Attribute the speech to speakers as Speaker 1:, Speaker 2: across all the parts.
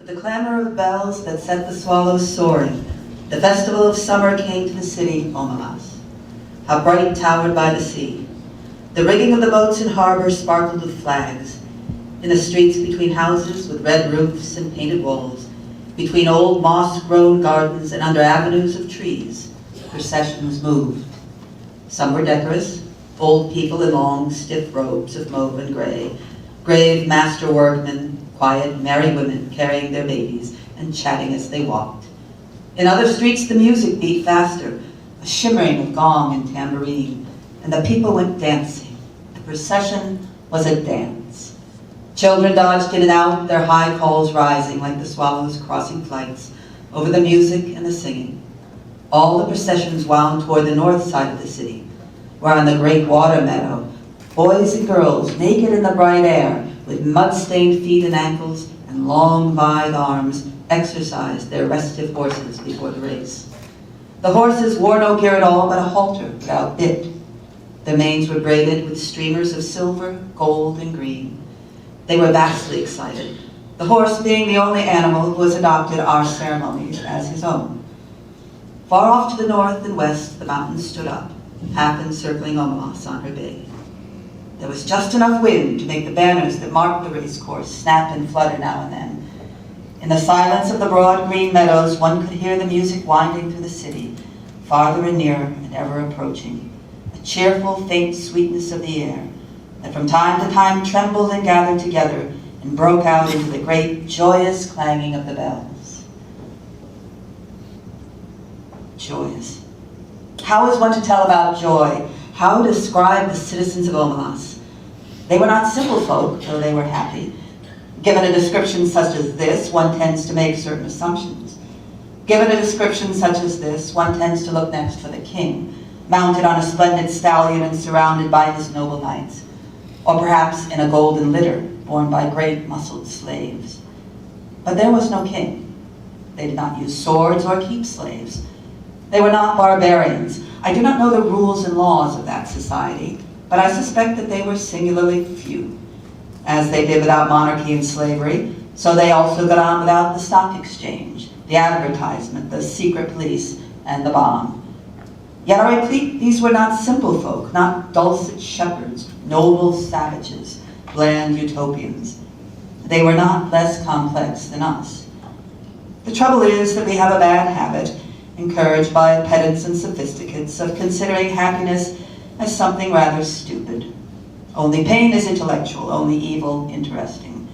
Speaker 1: With the clamor of bells that set the swallows soaring, the festival of summer came to the city, Omelas. How bright towered by the sea. The rigging of the boats in harbor sparkled with flags. In the streets between houses with red roofs and painted walls, between old moss-grown gardens and under avenues of trees, processions moved. Some were decorous, old people in long, stiff robes of mauve and gray, grave master workmen, quiet, merry women carrying their babies and chatting as they walked. In other streets, the music beat faster, a shimmering of gong and tambourine, and the people went dancing. The procession was a dance. Children dodged in and out, their high calls rising like the swallows crossing flights over the music and the singing. All the processions wound toward the north side of the city, where on the great water meadow, boys and girls, naked in the bright air, with mud-stained feet and ankles and long, wide arms, exercised their restive horses before the race. The horses wore no gear at all but a halter without bit. Their manes were braided with streamers of silver, gold, and green. They were vastly excited, the horse being the only animal who has adopted our ceremonies as his own. Far off to the north and west, the mountains stood up, half encircling Omelas on her bay. There was just enough wind to make the banners that marked the race course snap and flutter now and then. In the silence of the broad green meadows, one could hear the music winding through the city, farther and nearer and ever approaching, a cheerful, faint sweetness of the air that from time to time trembled and gathered together and broke out into the great, joyous clanging of the bells. Joyous. How is one to tell about joy? How describe the citizens of Omelas? They were not simple folk, though they were happy. Given a description such as this, one tends to make certain assumptions. Given a description such as this, one tends to look next for the king, mounted on a splendid stallion and surrounded by his noble knights, or perhaps in a golden litter borne by great muscled slaves. But there was no king. They did not use swords or keep slaves. They were not barbarians. I do not know the rules and laws of that society, but I suspect that they were singularly few. As they did without monarchy and slavery, so they also got on without the stock exchange, the advertisement, the secret police, and the bomb. Yet I repeat, these were not simple folk, not dulcet shepherds, noble savages, bland utopians. They were not less complex than us. The trouble is that we have a bad habit, encouraged by pedants and sophisticates, of considering happiness as something rather stupid. Only pain is intellectual, only evil interesting.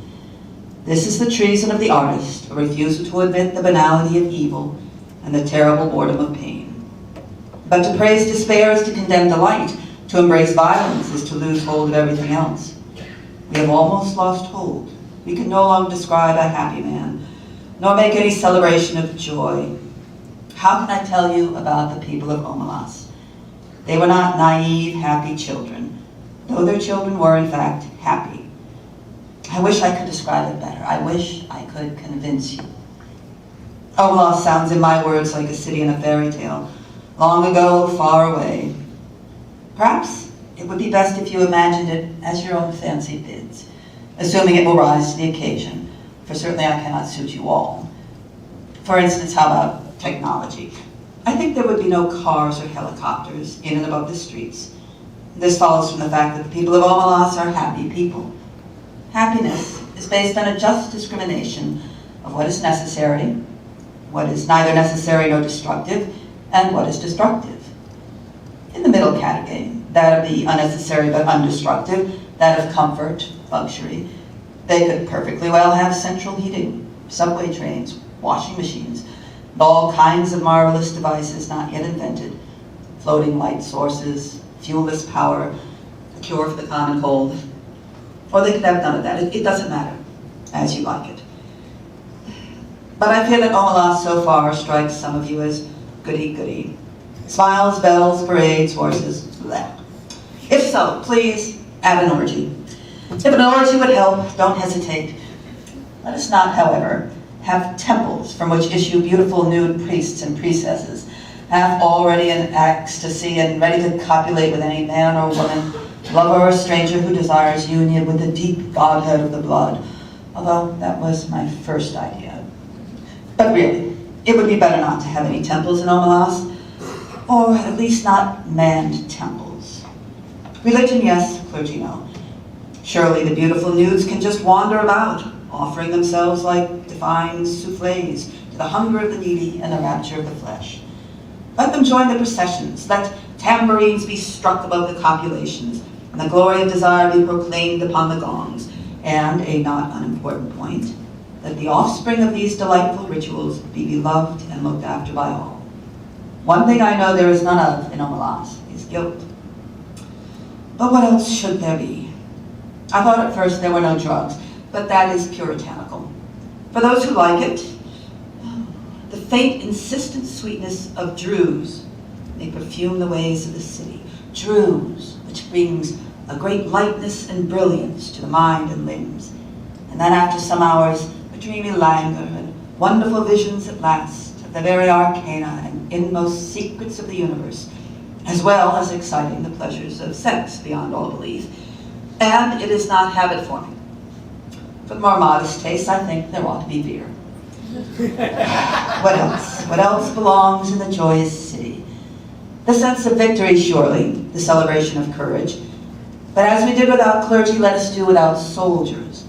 Speaker 1: This is the treason of the artist, a refusal to admit the banality of evil and the terrible boredom of pain. But to praise despair is to condemn delight, to embrace violence is to lose hold of everything else. We have almost lost hold. We can no longer describe a happy man, nor make any celebration of joy. How can I tell you about the people of Omelas? They were not naive, happy children, though their children were, in fact, happy. I wish I could describe it better. I wish I could convince you. Omelas sounds in my words like a city in a fairy tale, long ago, far away. Perhaps it would be best if you imagined it as your own fancy bids, assuming it will rise to the occasion, for certainly I cannot suit you all. For instance, how about technology? I think there would be no cars or helicopters in and above the streets. This follows from the fact that the people of Omelas are happy people. Happiness is based on a just discrimination of what is necessary, what is neither necessary nor destructive, and what is destructive. In the middle category, that of the unnecessary but undestructive, that of comfort, luxury, they could perfectly well have central heating, subway trains, washing machines, and all kinds of marvelous devices not yet invented, floating light sources, fuelless power, a cure for the common cold. Or they could have none of that. It doesn't matter, as you like it. But I fear that Omelas so far strikes some of you as goody-goody. Smiles, bells, parades, horses, bleh. If so, please add an orgy. If an orgy would help, don't hesitate. Let us not, however, have temples from which issue beautiful nude priests and priestesses, half already in ecstasy and ready to copulate with any man or woman, lover or stranger who desires union with the deep godhead of the blood, although that was my first idea. But really, it would be better not to have any temples in Omelas, or at least not manned temples. Religion, yes, clergy, no. Surely the beautiful nudes can just wander about, offering themselves like divine souffles to the hunger of the needy and the rapture of the flesh. Let them join the processions. Let tambourines be struck above the copulations, and the glory of desire be proclaimed upon the gongs. And a not unimportant point, let the offspring of these delightful rituals be beloved and looked after by all. One thing I know there is none of in Omelas is guilt. But what else should there be? I thought at first there were no drugs, but that is puritanical. For those who like it, the faint, insistent sweetness of druze may perfume the ways of the city. Druze, which brings a great lightness and brilliance to the mind and limbs. And then after some hours, a dreamy languor and wonderful visions at last of the very arcana and inmost secrets of the universe, as well as exciting the pleasures of sex beyond all belief. And it is not habit-forming. For the more modest taste, I think there ought to be beer. What else? What else belongs in the joyous city? The sense of victory, surely, the celebration of courage. But as we did without clergy, let us do without soldiers.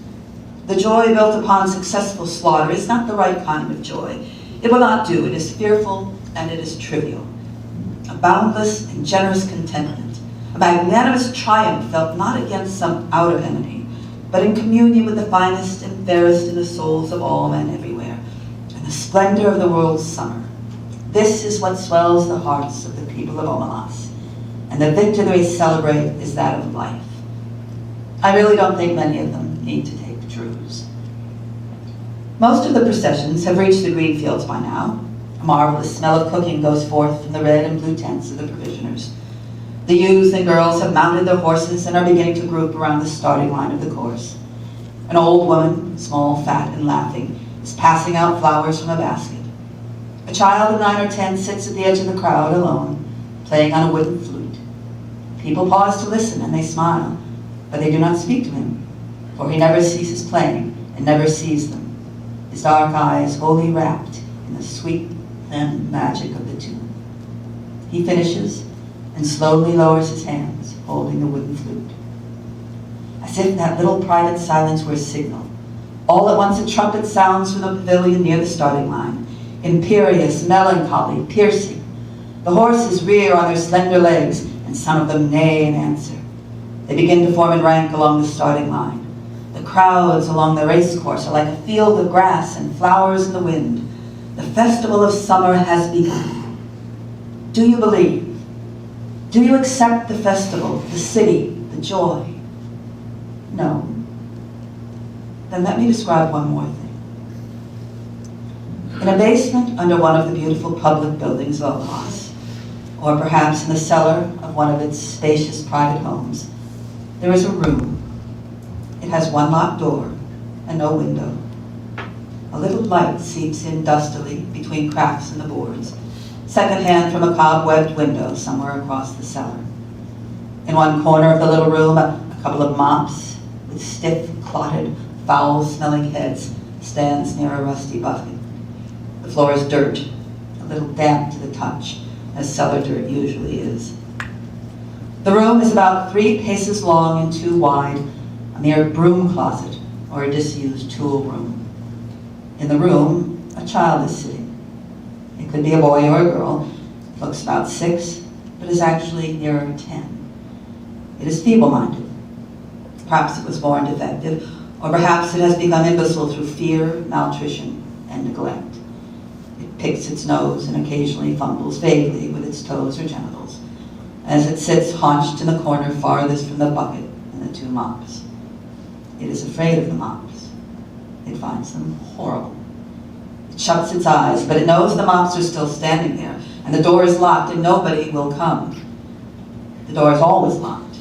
Speaker 1: The joy built upon successful slaughter is not the right kind of joy. It will not do. It is fearful and it is trivial. A boundless and generous contentment, a magnanimous triumph felt not against some outer enemy, but in communion with the finest and fairest in the souls of all men everywhere, and the splendor of the world's summer. This is what swells the hearts of the people of Omelas, and the victory they celebrate is that of life. I really don't think many of them need to take druze. Most of the processions have reached the green fields by now. A marvelous smell of cooking goes forth from the red and blue tents of the provisioners. The youths and girls have mounted their horses and are beginning to group around the starting line of the course. An old woman, small, fat, and laughing, is passing out flowers from a basket. A child of 9 or 10 sits at the edge of the crowd alone, playing on a wooden flute. People pause to listen and they smile, but they do not speak to him, for he never ceases playing and never sees them, his dark eyes wholly wrapped in the sweet and magic of the tune. He finishes and slowly lowers his hands, holding the wooden flute. As if that little private silence were a signal, all at once a trumpet sounds from the pavilion near the starting line, imperious, melancholy, piercing. The horses rear on their slender legs, and some of them neigh in answer. They begin to form in rank along the starting line. The crowds along the race course are like a field of grass and flowers in the wind. The festival of summer has begun. Do you believe? Do you accept the festival, the city, the joy? No. Then let me describe one more thing. In a basement under one of the beautiful public buildings of Omelas, or perhaps in the cellar of one of its spacious private homes, there is a room. It has one locked door and no window. A little light seeps in dustily between cracks in the boards, secondhand from a cobwebbed window somewhere across the cellar. In one corner of the little room, a couple of mops with stiff, clotted, foul-smelling heads stands near a rusty bucket. The floor is dirt, a little damp to the touch, as cellar dirt usually is. The room is about 3 paces long and 2 wide, a mere broom closet or a disused tool room. In the room, a child is sitting. It could be a boy or a girl. It looks about 6, but is actually nearer 10. It is feeble-minded. Perhaps it was born defective, or perhaps it has become imbecile through fear, malnutrition, and neglect. It picks its nose and occasionally fumbles vaguely with its toes or genitals, as it sits haunched in the corner farthest from the bucket and the 2 mops. It is afraid of the mops. It finds them horrible. It shuts its eyes, but it knows the mops are still standing there, and the door is locked and nobody will come. The door is always locked,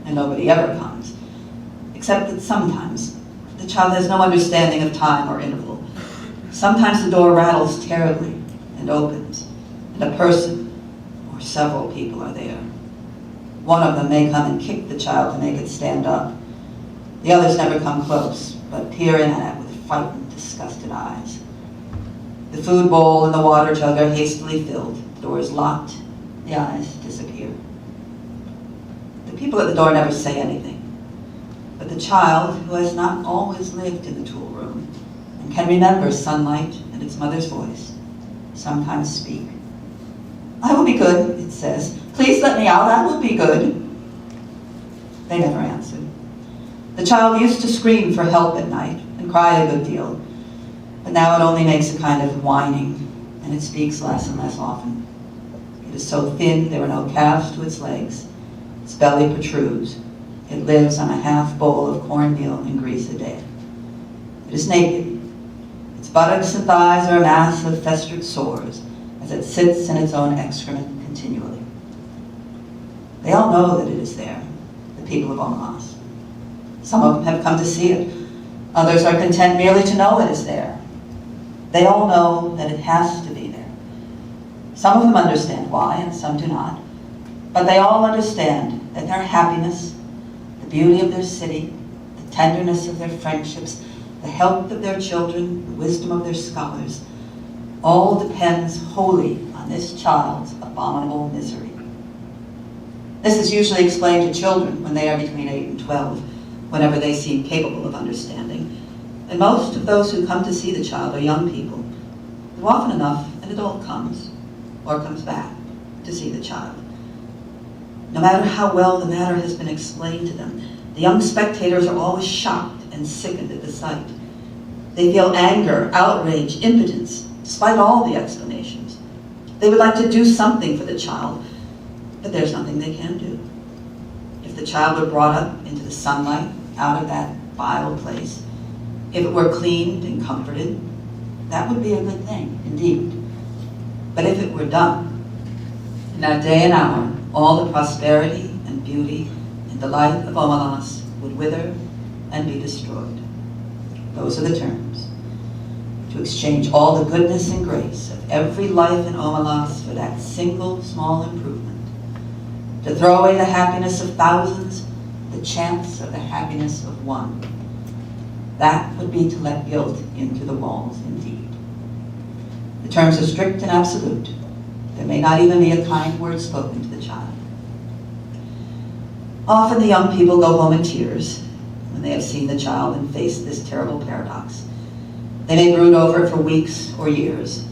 Speaker 1: and nobody ever comes, except that sometimes the child has no understanding of time or interval. Sometimes the door rattles terribly and opens, and a person or several people are there. One of them may come and kick the child to make it stand up. The others never come close, but peer in at it with frightened, disgusted eyes. The food bowl and the water jug are hastily filled. The door is locked. The eyes disappear. The people at the door never say anything. But the child, who has not always lived in the tool room and can remember sunlight and its mother's voice, sometimes speak. "I will be good," it says. "Please let me out, I will be good." They never answer. The child used to scream for help at night and cry a good deal, but now it only makes a kind of whining, and it speaks less and less often. It is so thin there are no calves to its legs. Its belly protrudes. It lives on a half bowl of cornmeal and grease a day. It is naked. Its buttocks and thighs are a mass of festered sores as it sits in its own excrement continually. They all know that it is there, the people of Omelas. Some of them have come to see it. Others are content merely to know it is there. They all know that it has to be there. Some of them understand why, and some do not. But they all understand that their happiness, the beauty of their city, the tenderness of their friendships, the health of their children, the wisdom of their scholars, all depends wholly on this child's abominable misery. This is usually explained to children when they are between 8 and 12, whenever they seem capable of understanding. And most of those who come to see the child are young people, who often enough an adult comes, or comes back, to see the child. No matter how well the matter has been explained to them, the young spectators are always shocked and sickened at the sight. They feel anger, outrage, impotence, despite all the explanations. They would like to do something for the child, but there's nothing they can do. If the child were brought up into the sunlight, out of that vile place, if it were cleaned and comforted, that would be a good thing, indeed. But if it were done, in that day and hour, all the prosperity and beauty and delight of Omelas would wither and be destroyed. Those are the terms. To exchange all the goodness and grace of every life in Omelas for that single small improvement. To throw away the happiness of thousands, the chance of the happiness of one. That would be to let guilt into the walls indeed. The terms are strict and absolute. There may not even be a kind word spoken to the child. Often the young people go home in tears when they have seen the child and faced this terrible paradox. They may brood over it for weeks or years,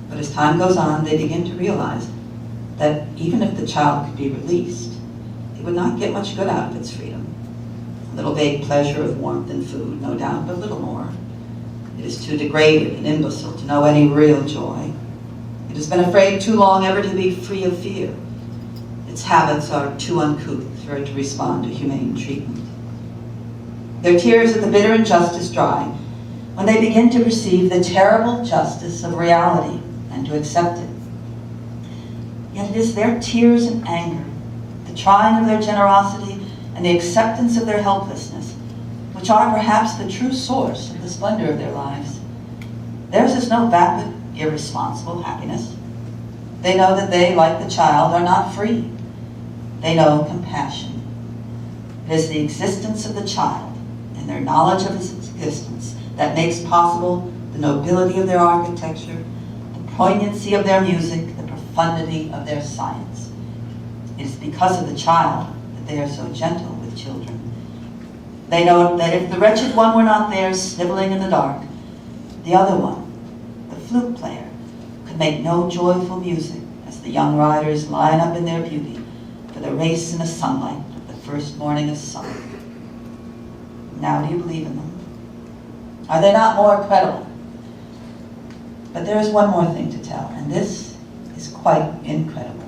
Speaker 1: but as time goes on, they begin to realize that even if the child could be released, it would not get much good out of its freedom. A little vague pleasure of warmth and food, no doubt, but little more. It is too degraded and imbecile to know any real joy. It has been afraid too long ever to be free of fear. Its habits are too uncouth for it to respond to humane treatment. Their tears at the bitter injustice dry when they begin to perceive the terrible justice of reality and to accept it. Yet it is their tears and anger, the trying of their generosity and the acceptance of their helplessness, which are perhaps the true source of the splendor of their lives. Theirs is no vapid, irresponsible happiness. They know that they, like the child, are not free. They know compassion. It is the existence of the child and their knowledge of its existence that makes possible the nobility of their architecture, the poignancy of their music, the profundity of their science. It is because of the child that they are so gentle with children. They know that if the wretched one were not there sniveling in the dark, the other one, the flute player, could make no joyful music as the young riders line up in their beauty for the race in the sunlight of the first morning of summer. Now do you believe in them? Are they not more credible? But there is one more thing to tell, and this is quite incredible.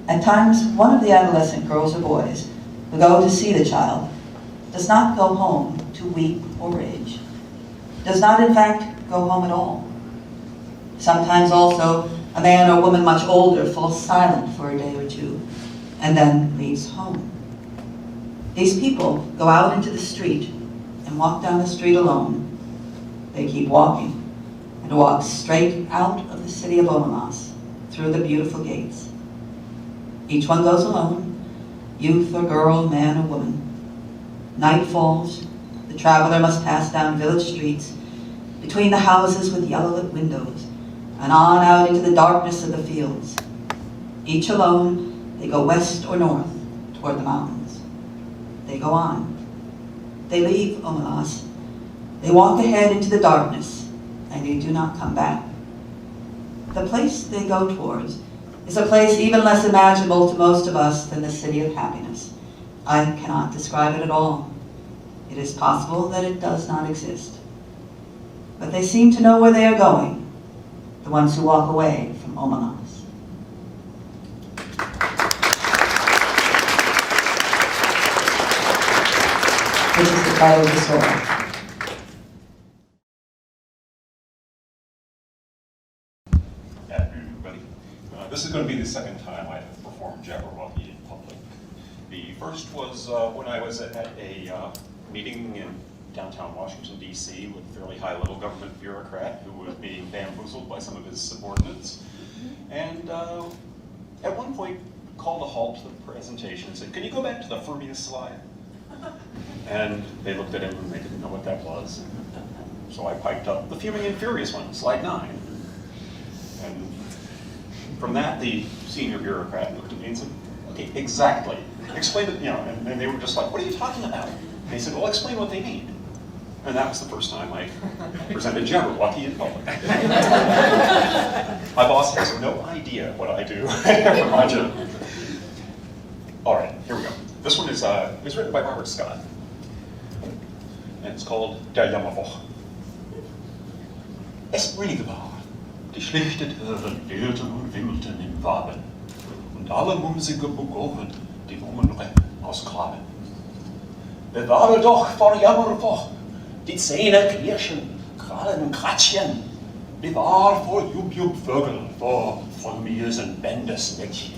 Speaker 1: At times, one of the adolescent girls or boys who go to see the child does not go home to weep or rage, does not in fact go home at all. Sometimes also a man or woman much older falls silent for a day or two and then leaves home. These people go out into the street and walk down the street alone. They keep walking and walk straight out of the city of Omelas through the beautiful gates. Each one goes alone, youth or girl, man or woman. Night falls, the traveler must pass down village streets, between the houses with yellow-lit windows, and on out into the darkness of the fields. Each alone, they go west or north toward the mountains. They go on. They leave Omelas. They walk ahead into the darkness, and they do not come back. The place they go towards is a place even less imaginable to most of us than the city of happiness. I cannot describe it at all. It is possible that it does not exist. But they seem to know where they are going, the ones who walk away from Omelas. This is the title of the story.
Speaker 2: Everybody. This is going to be the second time I have performed Jabberwocky in public. The first was when I was at a meeting in downtown Washington, D.C. with a fairly high-level government bureaucrat who was being bamboozled by some of his subordinates. And at one point called a halt to the presentation and said, "Can you go back to the Fermius slide?" And they looked at him and they didn't know what that was. So I piped up, "The Fuming and Furious one, slide 9. And from that, the senior bureaucrat looked at me and said, "Okay, exactly. Explain it," and they were just like, "What are you talking about?" And he said, "Well, explain what they mean." And that was the first time I presented Jabberwocky in public. My boss has no idea what I do for my job. All right, here we go. This one is it was written by Robert Scott, and it's called Der Jammerwoch. Es ruhig war, die schlichte Türen wühlten und wimmelten im Waben, und alle mumsige Bugoven, die Wummenreppen ausgraben. Bewahre doch vor Jammerwoch, die Zähne knirschen, Krallen kratschen, bewahr vor Jub-Jub-Vögel, vor frömiösen Bändesneckchen.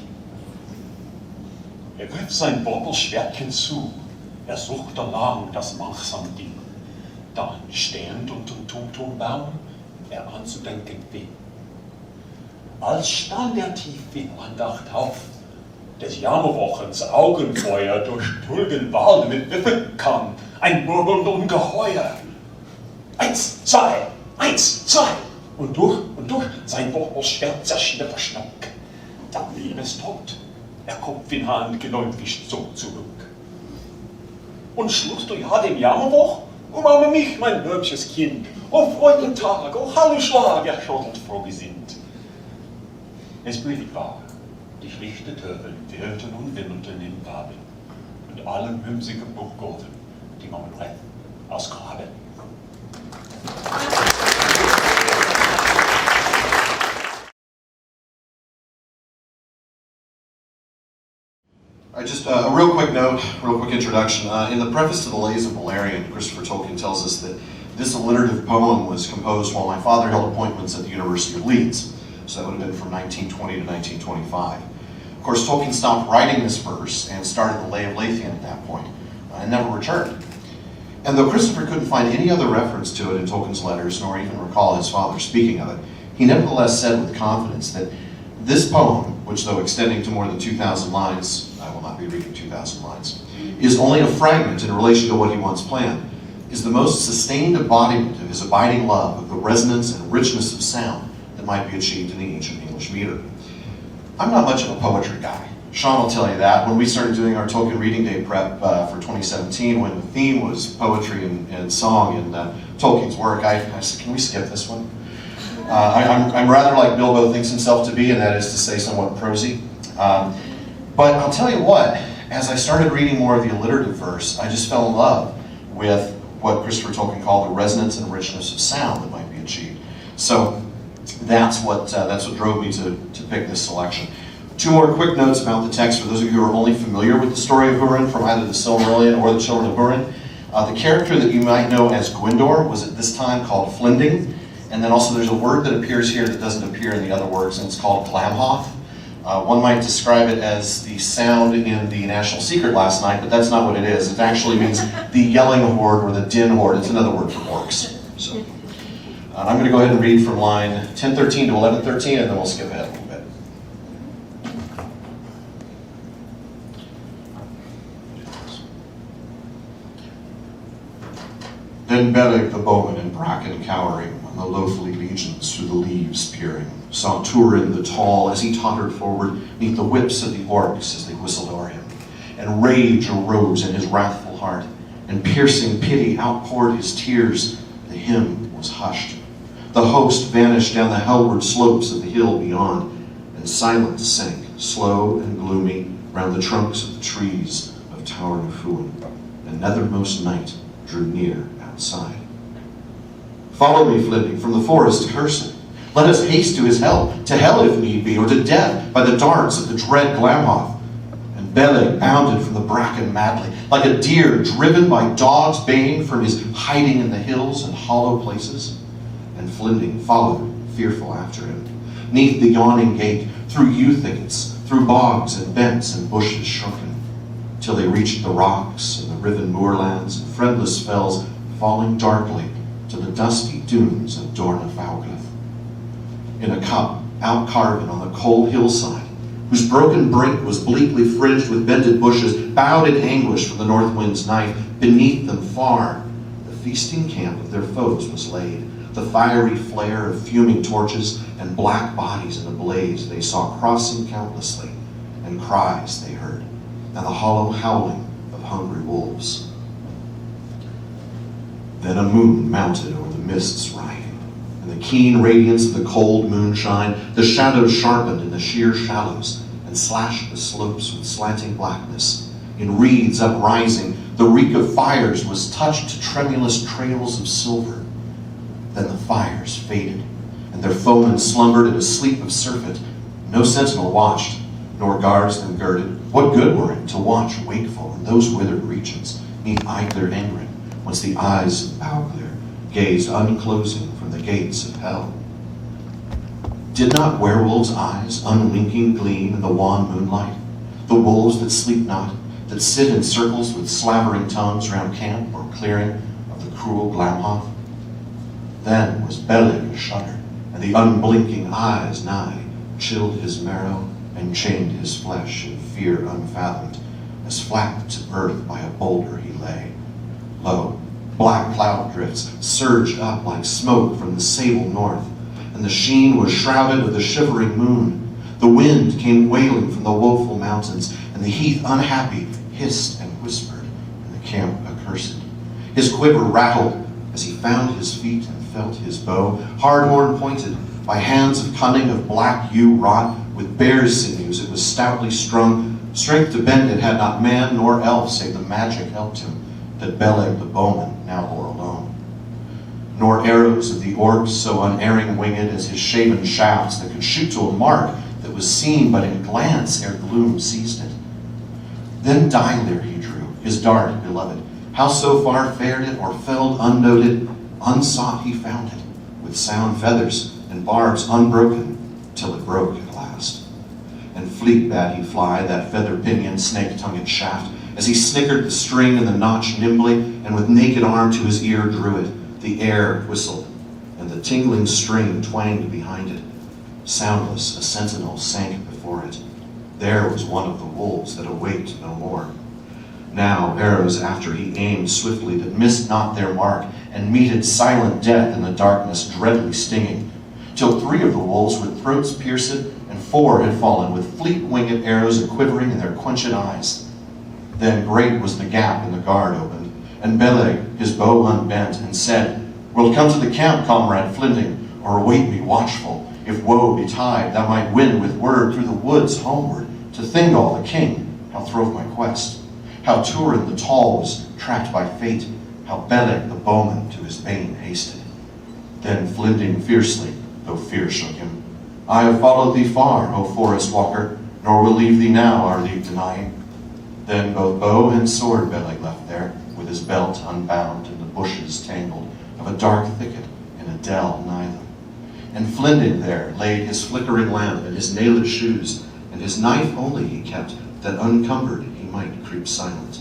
Speaker 2: Griff sein Borbelschwertchen zu, suchte lang das manchsam Ding, dann stehend unterm Turmbaum, anzudenken fing. Als stand tief in Andacht auf, des Jammerwochens Augenfeuer durch Tulgenwald mit Wiffen kam, ein murmelnd Ungeheuer. 1, 2, 1, 2, und durch sein Borbelschwert zerschnitt Schnack. Dann blieb es tot. Kopf in Hand geläufig zog zurück. Und schlugst du ja dem Jammerwoch? Umarme mich, mein hübsches Kind, freuden Tag, Halleschlag, schottelt frohgesinnt. Es blieb wahr, die schlichte Töpfe wühlten und wimmelten im Waben, und alle mümsige Burggoten, die man retten, ausgraben.
Speaker 3: Just a real quick note, real quick introduction. In the preface to the Lays of Beleriand, Christopher Tolkien tells us that this alliterative poem was composed while my father held appointments at the University of Leeds. So that would have been from 1920 to 1925. Of course, Tolkien stopped writing this verse and started the Lay of Lathian at that point, and never returned. And though Christopher couldn't find any other reference to it in Tolkien's letters, nor even recall his father speaking of it, he nevertheless said with confidence that this poem, which though extending to more than 2,000 lines, I will not be reading 2,000 lines, is only a fragment in relation to what he once planned, is the most sustained embodiment of his abiding love of the resonance and richness of sound that might be achieved in the ancient English meter. I'm not much of a poetry guy. Shawn will tell you that. When we started doing our Tolkien Reading Day prep for 2017, when the theme was poetry and song and Tolkien's work, I said, can we skip this one? I'm rather like Bilbo thinks himself to be, and that is to say somewhat prosy. But I'll tell you what, as I started reading more of the alliterative verse, I just fell in love with what Christopher Tolkien called the resonance and richness of sound that might be achieved. So that's what drove me to pick this selection. Two more quick notes about the text for those of you who are only familiar with the story of Hurin from either the Silmarillion or the Children of Hurin. The character that you might know as Gwyndor was at this time called Flinding, and then also there's a word that appears here that doesn't appear in the other works, and it's called Glamhoth. One might describe it as the sound in the National Secret last night, but that's not what it is. It actually means the yelling horde or the din horde. It's another word for orcs. So, I'm going to go ahead and read from line 1013 to 1113, and then we'll skip ahead a little bit. Then Beleg the bowman in bracken cowering, and the loathly legions through the leaves peering, saw Hurin the tall as he tottered forward neath the whips of the orcs as they whistled o'er him. And rage arose in his wrathful heart, and piercing pity outpoured his tears. The hymn was hushed. The host vanished down the hellward slopes of the hill beyond, and silence sank, slow and gloomy, round the trunks of the trees of Tower Nufuin, and nethermost night drew near outside. Follow me, flitting, from the forest cursed. Let us haste to his hell, to hell if need be, or to death by the darts of the dread Glamhoth. And Beleg bounded from the bracken madly, like a deer driven by dogs baying from his hiding in the hills and hollow places. And Flinding followed, fearful after him, neath the yawning gate, through yew thickets, through bogs and bents and bushes shrunken, till they reached the rocks and the riven moorlands and friendless fells, falling darkly to the dusty dunes of Dorna Fauglith. In a cup outcarven on the cold hillside, whose broken brink was bleakly fringed with bended bushes, bowed in anguish from the north wind's knife, beneath them far, the feasting camp of their foes was laid. The fiery flare of fuming torches and black bodies in a blaze they saw crossing countlessly, and cries they heard, and the hollow howling of hungry wolves. Then a moon mounted over the mists riding. In the keen radiance of the cold moonshine, the shadows sharpened in the sheer shallows and slashed the slopes with slanting blackness. In reeds uprising, the reek of fires was touched to tremulous trails of silver. Then the fires faded, and their foemen slumbered in a sleep of surfeit. No sentinel watched, nor guards them girded. What good were it to watch wakeful in those withered regions, neath Eidler Engren, whence the eyes of Walküre gazed unclosing from the gates of hell? Did not werewolves' eyes unwinking gleam in the wan moonlight? The wolves that sleep not, that sit in circles with slavering tongues round camp or clearing of the cruel Glamhoth? Then was Beleg ashudder, and the unblinking eyes nigh chilled his marrow and chained his flesh in fear unfathomed, as flat to earth by a boulder he lay. Lo, black cloud drifts surged up like smoke from the sable north, and the sheen was shrouded with the shivering moon. The wind came wailing from the woeful mountains, and the heath unhappy hissed and whispered in the camp accursed. His quiver rattled as he found his feet and felt his bow, hard-horn pointed, by hands of cunning of black yew wrought, with bear's sinews it was stoutly strung. Strength to bend it had not man nor elf, save the magic helped him, that Beleg the bowman now bore alone. Nor arrows of the orcs so unerring winged as his shaven shafts that could shoot to a mark that was seen but in glance ere gloom seized it. Then Dylir he drew, his dart beloved. How so far fared it or felled unnoted, unsought he found it, with sound feathers and barbs unbroken, till it broke at last. And fleet bade he fly that feather-pinioned snake-tongued shaft, as he snickered the string and the notch nimbly, and with naked arm to his ear drew it. The air whistled, and the tingling string twanged behind it. Soundless a sentinel sank before it. There was one of the wolves that awaked no more. Now arrows after he aimed swiftly that missed not their mark, and meted silent death in the darkness dreadly stinging, till 3 of the wolves with throats pierced, and 4 had fallen with fleet-winged arrows and quivering in their quenched eyes. Then great was the gap in the guard opened, and Beleg his bow unbent, and said, "Wilt come to the camp, comrade Flinding, or await me watchful? If woe betide, thou might win with word through the woods homeward, to Thingol the king, how throve my quest, how Hurin the tall was trapped by fate, how Beleg the bowman to his bane hasted." Then Flinding fiercely, though fear shook him, "I have followed thee far, O forest walker, nor will leave thee now, our leave denying." Then both bow and sword Beleg left there, with his belt unbound and the bushes tangled of a dark thicket in a dell nigh them. And Flinding there laid his flickering lamp and his nailed shoes, and his knife only he kept, that uncumbered he might creep silent.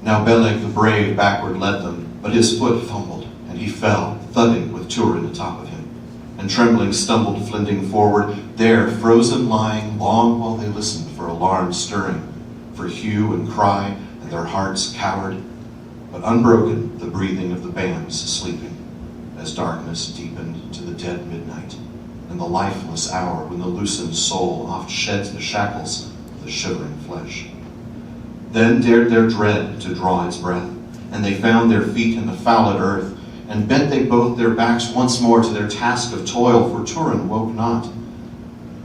Speaker 3: Now Beleg the brave backward led them, but his foot fumbled, and he fell, thudding with Hurin atop of him. And trembling stumbled Flinding forward, there frozen lying, long while they listened for alarm stirring, for hue and cry, and their hearts cowered. but unbroken the breathing of the bands sleeping, as darkness deepened to the dead midnight, and the lifeless hour when the loosened soul oft sheds the shackles of the shivering flesh. Then dared their dread to draw its breath, and they found their feet in the fouled earth, and bent they both their backs once more to their task of toil, for Hurin woke not.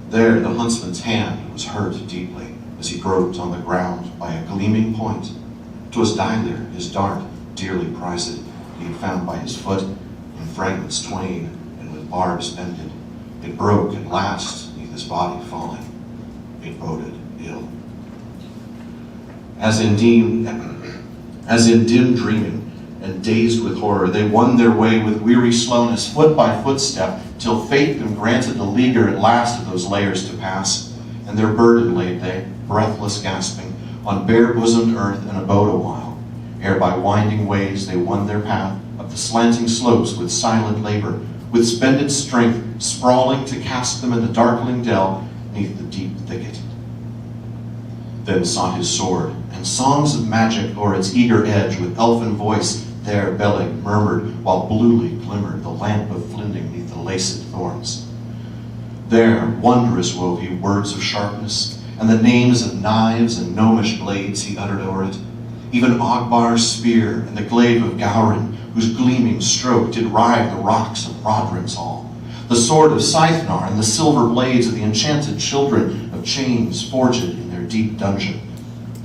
Speaker 3: There the huntsman's hand was hurt deeply, as he groped on the ground by a gleaming point. 'Twas Gavaler, his dart, dearly prized, he had found by his foot, in fragments twain, and with barbs bended. It broke at last, neath his body falling. It boded ill. As in dim dreaming, and dazed with horror, they won their way with weary slowness, foot by footstep, till fate them granted the leaguer at last of those layers to pass. And their burden laid they, breathless gasping, on bare-bosomed earth, and abode a while, ere by winding ways they won their path up the slanting slopes with silent labor, with spended strength sprawling to cast them in the darkling dell neath the deep thicket. Then sought his sword, and songs of magic o'er its eager edge, with elfin voice there Beleg murmured, while bluely glimmered the lamp of flinding neath the laced thorns. There wondrous wove he words of sharpness, and the names of knives and gnomish blades he uttered o'er it, even Ogbar's spear and the glaive of Gowrin, whose gleaming stroke did rive the rocks of Rodrim's hall, the sword of Scythnar and the silver blades of the enchanted children of chains forged in their deep dungeon,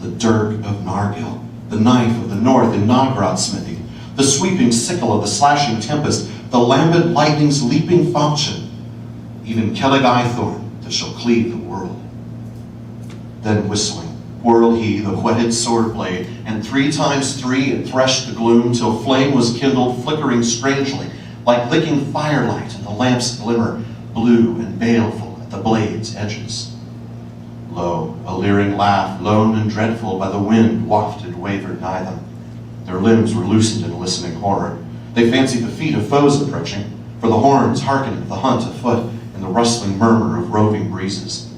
Speaker 3: the dirk of Nargil, the knife of the north in Nogrod smithy, the sweeping sickle of the slashing tempest, the lambent lightning's leaping falchion, even Kellig-Ithorn that shall cleave the world. Then whistling, whirled he the whetted sword blade, and 3 times 3 it threshed the gloom, till flame was kindled, flickering strangely, like licking firelight in the lamp's glimmer, blue and baleful at the blade's edges. Lo, a leering laugh, lone and dreadful, by the wind wafted wavered nigh them. Their limbs were loosened in listening horror. They fancied the feet of foes approaching, for the horns hearkened of the hunt afoot in the rustling murmur of roving breezes.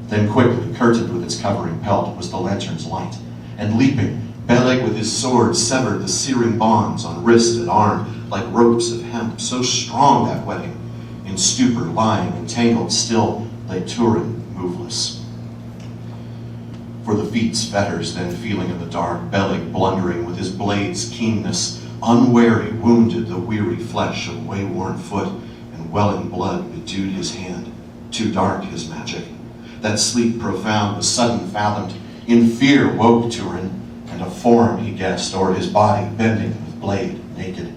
Speaker 3: Then quickly, curtained with its covering pelt, was the lantern's light, and leaping, Beleg with his sword severed the searing bonds on wrist and arm like ropes of hemp, so strong that wetting. In stupor lying entangled still lay Hurin moveless. For the feet's fetters then feeling in the dark, Beleg blundering with his blade's keenness, unwary wounded the weary flesh of wayworn foot, and welling blood bedewed his hand. Too dark his magic. That sleep profound was sudden fathomed. In fear woke Hurin, and a form he guessed o'er his body bending with blade naked.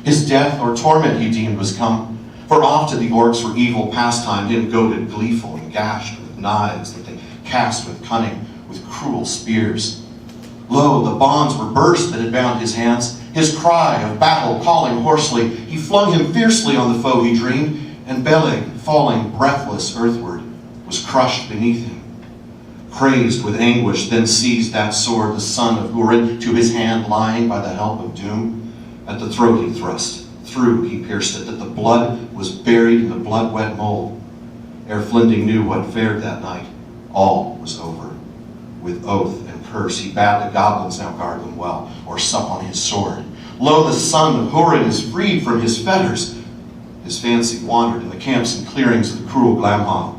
Speaker 3: His death or torment he deemed was come, for oft the orcs for evil pastime him goaded gleeful and gashed with knives that they cast with cunning, with cruel spears. Lo, the bonds were burst that had bound his hands. His cry of battle calling hoarsely, he flung him fiercely on the foe he dreamed, and Beleg, falling breathless earthward, was crushed beneath him. Crazed with anguish, then seized that sword the son of Hurin to his hand, lying by the help of doom. At the throat he thrust, through he pierced it, that the blood was buried in the blood-wet mold. Ere Flinding knew what fared that night, all was over. With oath and curse he bade the goblins now guard them well, or sup on his sword. Lo, the son of Hurin is freed from his fetters. His fancy wandered in the camps and clearings of the cruel Glamhoff.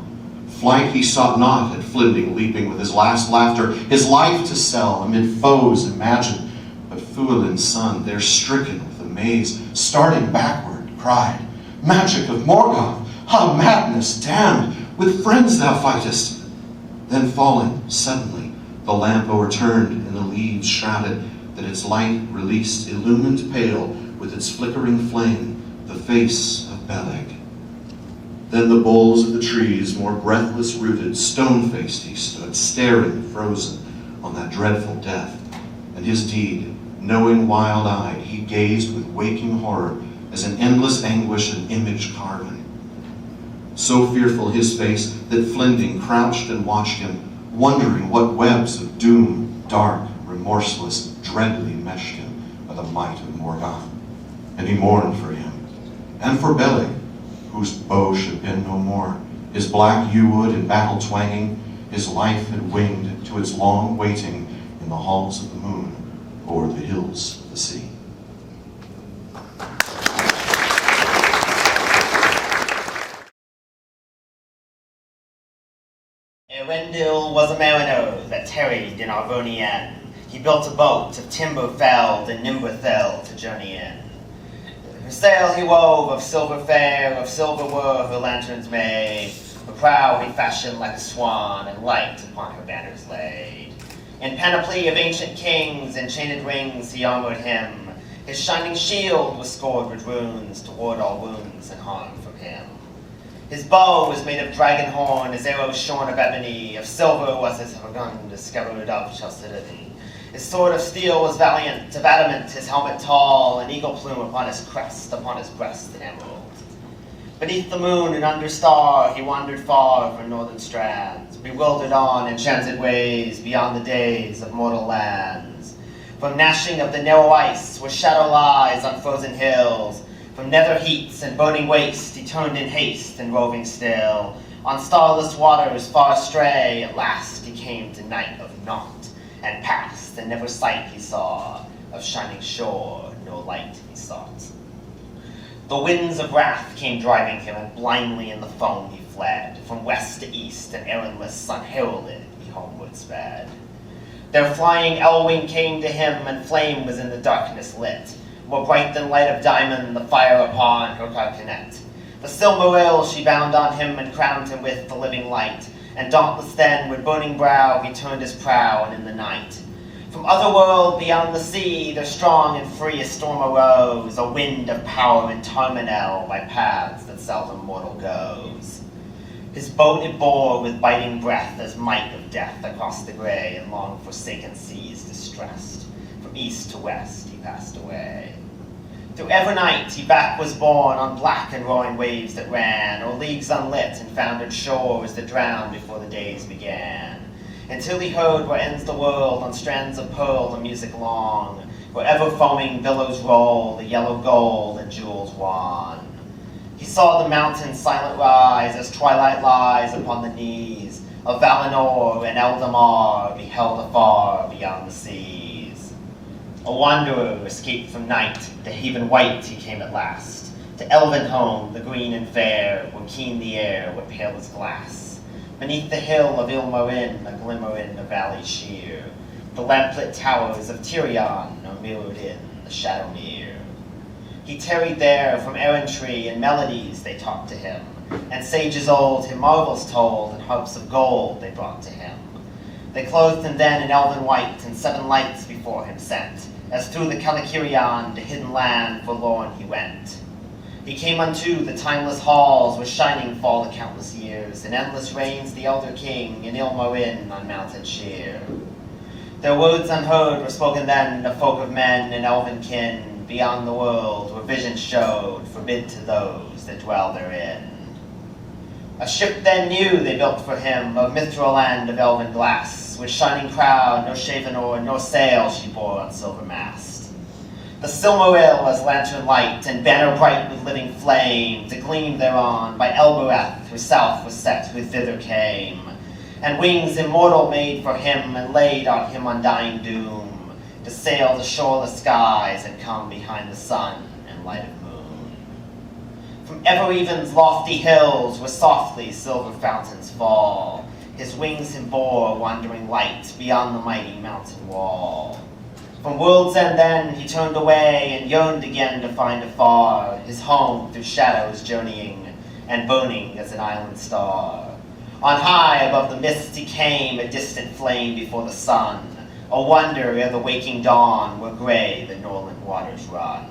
Speaker 3: Flight he sought not at Flinding, leaping with his last laughter, his life to sell amid foes imagined. But Fualin's son, there stricken with amaze, starting backward, cried, "Magic of Morgoth! Ha, madness, damned! With friends thou fightest!" Then falling suddenly, the lamp o'erturned and the leaves shrouded, that its light released, illumined pale with its flickering flame, the face of Beleg. Then the boles of the trees, more breathless rooted, stone-faced he stood, staring frozen on that dreadful death. And his deed, knowing wild-eyed, he gazed with waking horror as an endless anguish and image carven. So fearful his face that Flinding crouched and watched him, wondering what webs of doom, dark, remorseless, dreadly meshed him by the might of Morgoth. And he mourned for him, and for Beleg, whose bow should bend no more, his black yew-wood in battle twanging, his life had winged to its long waiting in the halls of the moon, or the hills of the sea.
Speaker 4: Earendil was a mariner that tarried in Arvonian. He built a boat of timber felled and nimber fell to journey in. Her sail he wove of silver fair, of silver were her lanterns made. Her prow he fashioned like a swan, and light upon her banners laid. In panoply of ancient kings, and chained rings he armored him. His shining shield was scored with runes, to ward all wounds and harm from him. His bow was made of dragon horn, his arrows shorn of ebony, of silver was his gun, discovered of chastity. His sword of steel was valiant, of adamant his helmet tall, an eagle plume upon his crest, upon his breast an emerald. Beneath the moon and under star he wandered far from northern strands, bewildered on enchanted ways, beyond the days of mortal lands. From gnashing of the narrow ice, where shadow lies on frozen hills, from nether heats and burning waste, he turned in haste and roving still. On starless waters far astray, at last he came to night of naught, and passed, and never sight he saw, of shining shore, no light he sought. The winds of wrath came driving him, and blindly in the foam he fled. From west to east, and errandless, unheralded, he homeward sped. Their flying elwing came to him, and flame was in the darkness lit. More bright than light of diamond, the fire upon her carcanet. The Silmaril she bound on him, and crowned him with the living light. And dauntless then, with burning brow, he turned his prow, and in the night, from other world beyond the sea, there strong and free a storm arose, a wind of power in Tarmanel, by paths that seldom mortal goes. His boat it bore with biting breath, as might of death, across the grey and long forsaken seas distressed. From east to west he passed away. Through ever night he back was borne, on black and roaring waves that ran, o'er leagues unlit and foundered shores that drowned before the days began. Until he heard where ends the world, on strands of pearl the music long, where ever foaming billows roll, the yellow gold and jewels wan. He saw the mountains silent rise, as twilight lies upon the knees of Valinor and Eldamar, beheld afar beyond the seas. A wanderer escaped from night, to haven white he came at last, to elven home, the green and fair, where keen the air, where pale as glass. Beneath the hill of Ilmarin, a glimmer in the valley sheer, the lamplit towers of Tirion are mirrored in the Shadowmere. He tarried there from Errantry, and melodies they talked to him, and sages old him marvels told, and harps of gold they brought to him. They clothed him then in elven white, and 7 lights before him sent, as through the Calicurion to hidden land forlorn he went. He came unto the timeless halls, where shining fall the countless years, and endless reigns the elder king in Ilmarin on mountain sheer. Their words unheard were spoken then of folk of men and elven kin, beyond the world where vision showed, forbid to those that dwell therein. A ship then new they built for him, of mithril land of elven glass, with shining prow, no shaven oar, nor sail she bore on silver mast. The Silmaril as lantern light, and banner bright with living flame, to gleam thereon by Elbereth herself was set who thither came, and wings immortal made for him, and laid on him undying doom, to sail the shoreless skies, and come behind the sun and light of moon. From Evereven's lofty hills, where softly silver fountains fall, his wings him bore wandering light, beyond the mighty mountain wall. From world's end then he turned away, and yearned again to find afar his home through shadows journeying, and burning as an island star. On high above the mists he came, a distant flame before the sun, a wonder ere the waking dawn, where gray the Norland waters run.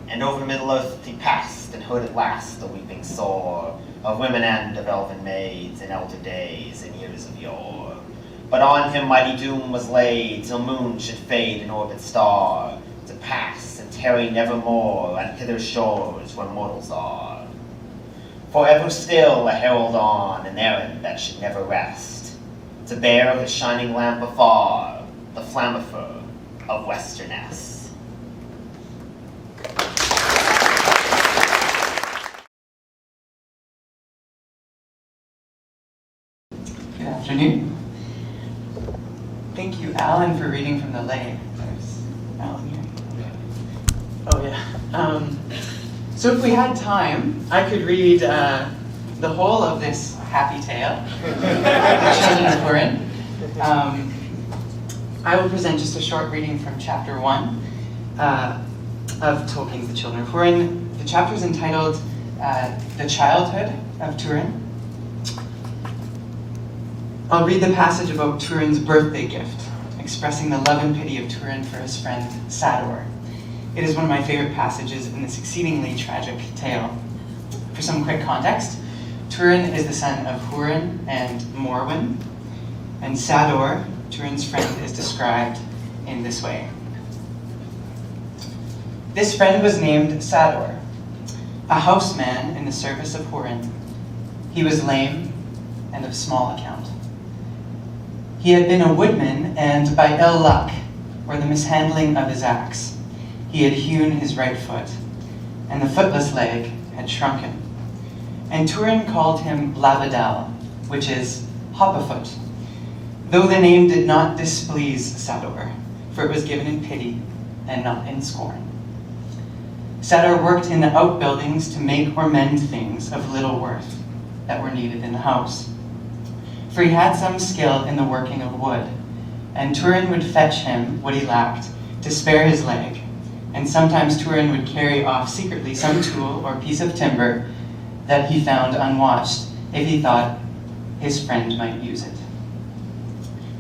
Speaker 4: And over Middle-earth he passed, and heard at last the weeping sore of women and of elven maids, in elder days and years of yore. But on him mighty doom was laid, till moon should fade an orbit star, to pass and tarry nevermore on hither shores where mortals are. For ever still a herald on, an errand that should never rest, to bear his shining lamp afar, the flammifer of Westerness.
Speaker 5: Good afternoon. Thank you, Alan, for reading from the lay. There's Alan here. Oh, yeah. So if we had time, I could read the whole of this happy tale, The Children of Hurin. I will present just a short reading from chapter 1 of Tolkien's The Children of Hurin. The chapter is entitled The Childhood of Turin. I'll read the passage about Turin's birthday gift, expressing the love and pity of Turin for his friend Sador. It is one of my favorite passages in this exceedingly tragic tale. For some quick context, Turin is the son of Hurin and Morwen, and Sador, Turin's friend, is described in this way. This friend was named Sador, a houseman in the service of Hurin. He was lame and of small account. He had been a woodman, and by ill luck, or the mishandling of his axe, he had hewn his right foot, and the footless leg had shrunken. And Turin called him Labadal, which is hop-a-foot, though the name did not displease Sador, for it was given in pity and not in scorn. Sador worked in the outbuildings to make or mend things of little worth that were needed in the house. For he had some skill in the working of wood, and Turin would fetch him what he lacked to spare his leg, and sometimes Turin would carry off secretly some tool or piece of timber that he found unwatched, if he thought his friend might use it.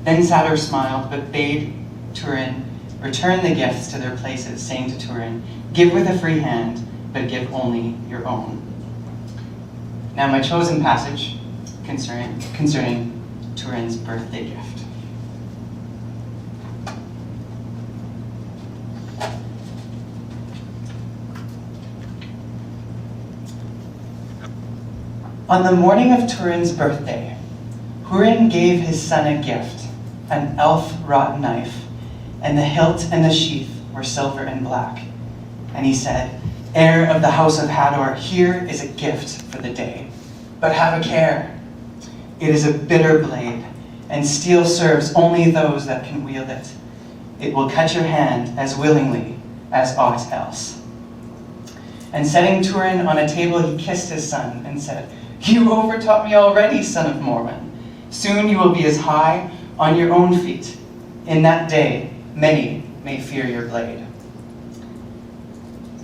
Speaker 5: Then Sador smiled, but bade Turin return the gifts to their places, saying to Turin, "Give with a free hand, but give only your own." Now my chosen passage concerning Turin's birthday gift. On the morning of Turin's birthday, Hurin gave his son a gift, an elf-wrought knife, and the hilt and the sheath were silver and black. And he said, "Heir of the house of Hador, here is a gift for the day. But have a care. It is a bitter blade, and steel serves only those that can wield it. It will cut your hand as willingly as aught else." And setting Turin on a table, he kissed his son and said, "You overtaught me already, son of Morwen. Soon you will be as high on your own feet. In that day, many may fear your blade."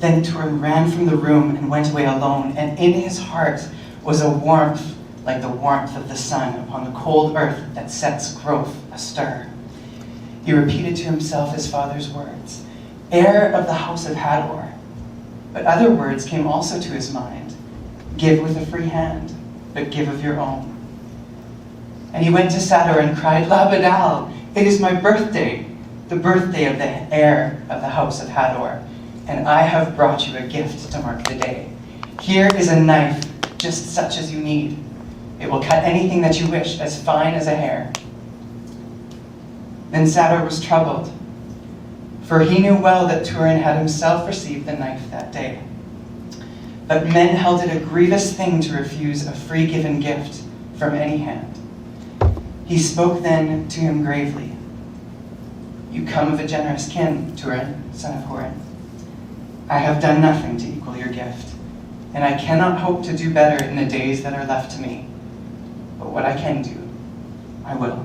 Speaker 5: Then Turin ran from the room and went away alone, and in his heart was a warmth like the warmth of the sun upon the cold earth that sets growth astir. He repeated to himself his father's words, "Heir of the house of Hador." But other words came also to his mind. "Give with a free hand, but give of your own." And he went to Sador and cried, "Labadal, it is my birthday, the birthday of the heir of the house of Hador, and I have brought you a gift to mark the day. Here is a knife, just such as you need. It will cut anything that you wish, as fine as a hair." Then Sador was troubled, for he knew well that Turin had himself received the knife that day. But men held it a grievous thing to refuse a free given gift from any hand. He spoke then to him gravely, "You come of a generous kin, Turin, son of Hurin. I have done nothing to equal your gift, and I cannot hope to do better in the days that are left to me. But what I can do, I will."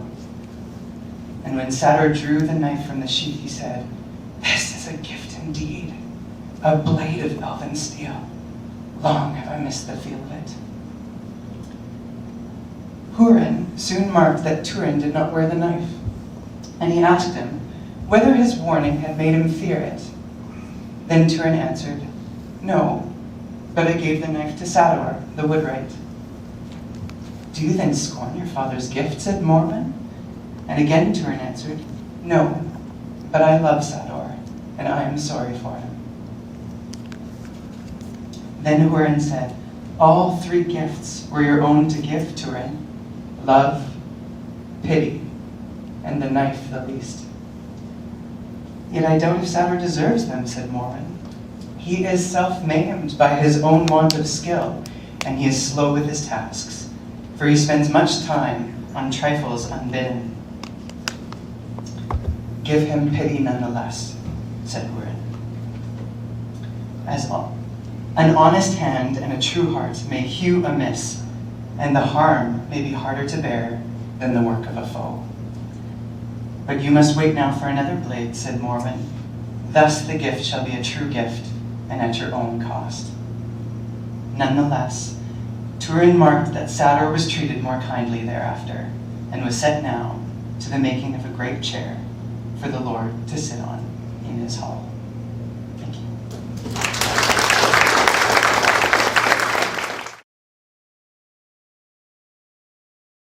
Speaker 5: And when Sador drew the knife from the sheath, he said, "This is a gift indeed, a blade of elven steel. Long have I missed the feel of it." Hurin soon marked that Turin did not wear the knife, and he asked him whether his warning had made him fear it. Then Turin answered, "No, but I gave the knife to Sador, the woodwright." "Do you then scorn your father's gift?" said Morwen. And again Turin answered, "No, but I love Sador, and I am sorry for him." Then Hurin said, "All three gifts were your own to give, Turin: love, pity, and the knife the least." "Yet I doubt if Sador deserves them," said Morwen. "He is self-maimed by his own want of skill, and he is slow with his tasks, for he spends much time on trifles unbidden." give him pity nonetheless, said Hurin. An honest hand and a true heart may hew amiss, and the harm may be harder to bear than the work of a foe. But you must wait now for another blade, said Morwen. Thus the gift shall be a true gift, and at your own cost. Nonetheless, Turin marked that Sador was treated more kindly thereafter, and was set now to the making of a great chair for the Lord to sit on in his hall. Thank you.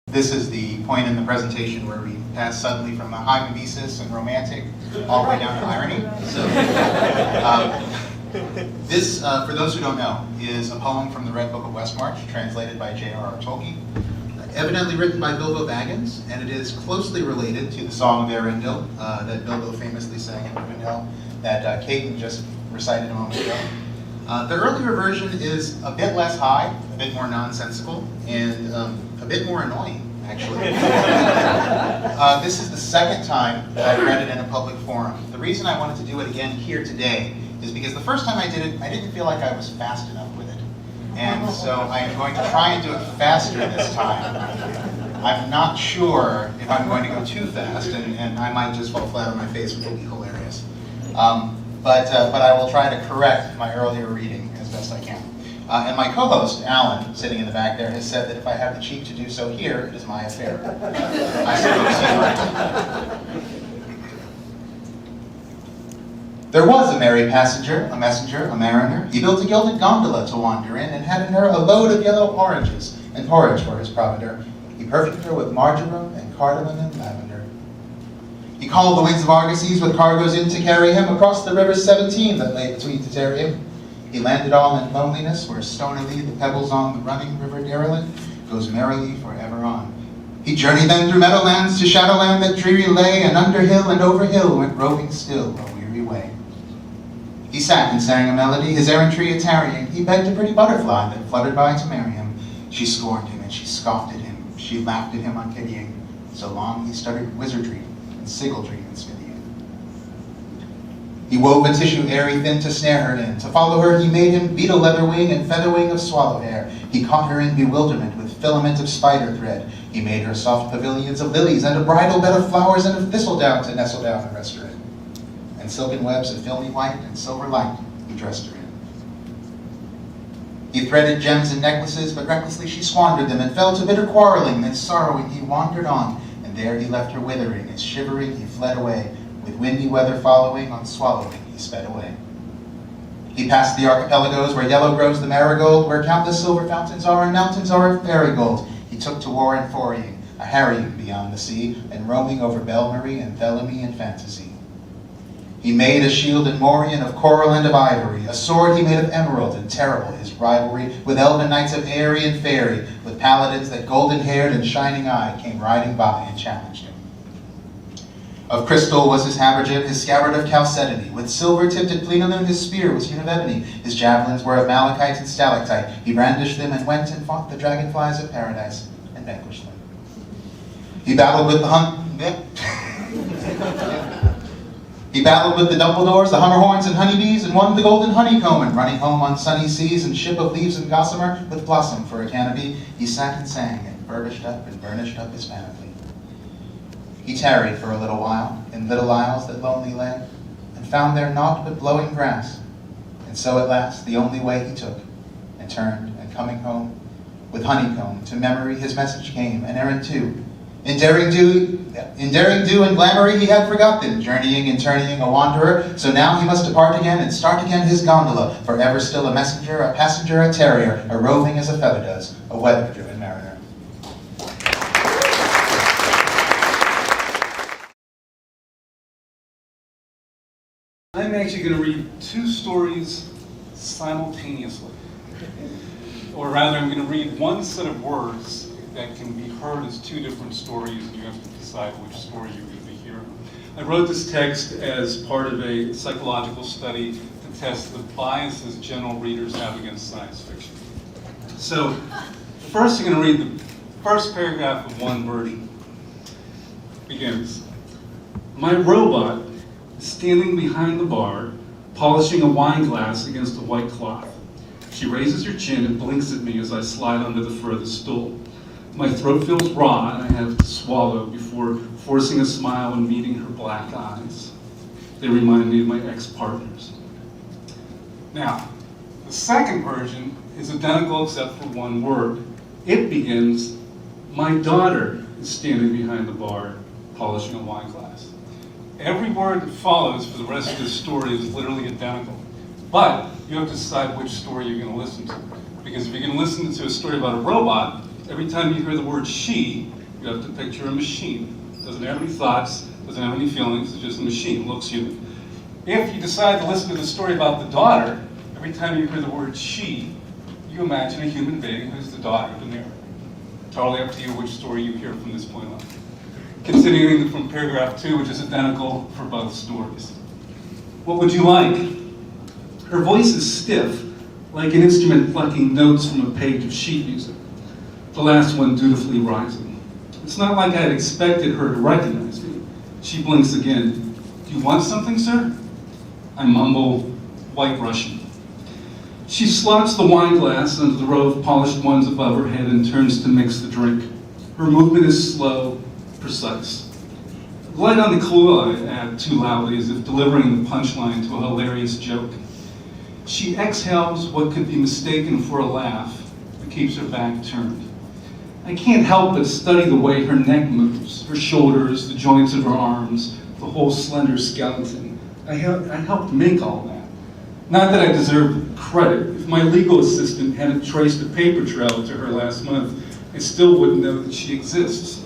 Speaker 6: This is the point in the presentation where we pass suddenly from a high mimesis and romantic all the way down to irony. So, this, for those who don't know, is a poem from the Red Book of Westmarch, translated by J.R.R. Tolkien, evidently written by Bilbo Baggins, and it is closely related to the Song of Earendil that Bilbo famously sang in Earendil, that Caiden just recited a moment ago. The earlier version is a bit less high, a bit more nonsensical, and a bit more annoying, actually. This is the second time that I've read it in a public forum. The reason I wanted to do it again here today is because the first time I did it, I didn't feel like I was fast enough with it. And so I am going to try and do it faster this time. I'm not sure if I'm going to go too fast, and I might just fall flat on my face, which will be hilarious. But I will try to correct my earlier reading as best I can. And my co-host, Alan, sitting in the back there, has said that if I have the cheek to do so here, it is my affair. I suppose he's right. There was a merry passenger, a messenger, a mariner. He built a gilded gondola to wander in, and had in her a load of yellow oranges and porridge for his provender. He perfumed her with marjoram and cardamom and lavender. He called the winds of Argosies with cargoes in to carry him across the rivers 17 that lay between to tarry him. He landed all in loneliness, where stonily the pebbles on the running river Derelin goes merrily forever on. He journeyed then through meadowlands to shadowland that dreary lay, and under hill and over hill went roving still a weary way. He sat and sang a melody, his errantry a tarrying. He begged a pretty butterfly that fluttered by to marry him. She scorned him and she scoffed at him. She laughed at him unpitying. So long he stuttered wizardry and siggledry and smithying. He wove a tissue airy thin to snare her in. To follow her he made him beetle leather wing and feather wing of swallow hair. He caught her in bewilderment with filament of spider thread. He made her soft pavilions of lilies and a bridal bed of flowers and of thistledown to nestle down and rest her in. And silken webs of filmy white and silver light he dressed her in. He threaded gems and necklaces, but recklessly she squandered them and fell to bitter quarreling. Then sorrowing he wandered on, and there he left her withering, as shivering he fled away. With windy weather following, on swallowing he sped away. He passed the archipelagos where yellow grows the marigold, where countless silver fountains are and mountains are of fairy gold. He took to war and foraying, a harrying beyond the sea, and roaming over Belmarie and Thelemy and Fantasy. He made a shield in Morian of coral and of ivory, a sword he made of emerald, and terrible his rivalry with elven knights of airy and fairy, with paladins that golden-haired and shining-eyed came riding by and challenged him. Of crystal was his habergeon, his scabbard of chalcedony, with silver-tipped at plenilune his spear was hewn of ebony, his javelins were of malachite and stalactite. He brandished them and went and fought the dragonflies of paradise and vanquished them. He battled with the He battled with the Dumbledores, the Hummerhorns, and honeybees, and won the golden honeycomb. And running home on sunny seas and ship of leaves and gossamer, with blossom for a canopy, he sat and sang, and furbished up and burnished up his panoply. He tarried for a little while in little isles that lonely lay, and found there naught but blowing grass. And so at last the only way he took, and turned, and coming home, with honeycomb to memory his message came, and errand too. In daring do and glamoury he had forgotten, journeying and turning a wanderer, so now he must depart again and start again his gondola, for ever still a messenger, a passenger, a terrier, a roving as a feather does, a weather-driven mariner.
Speaker 7: I'm actually going to read two stories simultaneously. Or rather, I'm going to read one set of words that can be heard as two different stories, and you have to decide which story you're going to be hearing. I wrote this text as part of a psychological study to test the biases general readers have against science fiction. So, first I'm going to read the first paragraph of one version. It begins. My robot is standing behind the bar, polishing a wine glass against a white cloth. She raises her chin and blinks at me as I slide onto the furthest stool. My throat feels raw and I have to swallow before forcing a smile and meeting her black eyes. They remind me of my ex-partners. Now, the second version is identical except for one word. It begins, my daughter is standing behind the bar, polishing a wine glass. Every word that follows for the rest of this story is literally identical. But you have to decide which story you're going to listen to. Because if you're going to listen to a story about a robot, every time you hear the word she, you have to picture a machine. It doesn't have any thoughts, doesn't have any feelings, it's just a machine, it looks human. If you decide to listen to the story about the daughter, every time you hear the word she, you imagine a human being who's the daughter of the narrator. Totally up to you which story you hear from this point on. Continuing from paragraph 2, which is identical for both stories. What would you like? Her voice is stiff, like an instrument plucking notes from a page of sheet music, the last one dutifully rising. It's not like I had expected her to recognize me. She blinks again. Do you want something, sir? I mumble, White Russian. She slots the wine glass under the row of polished ones above her head and turns to mix the drink. Her movement is slow, precise. The light on the Kahlua I add too loudly as if delivering the punchline to a hilarious joke. She exhales what could be mistaken for a laugh, but keeps her back turned. I can't help but study the way her neck moves, her shoulders, the joints of her arms, the whole slender skeleton. I helped make all that. Not that I deserve credit. If my legal assistant hadn't traced a paper trail to her last month, I still wouldn't know that she exists.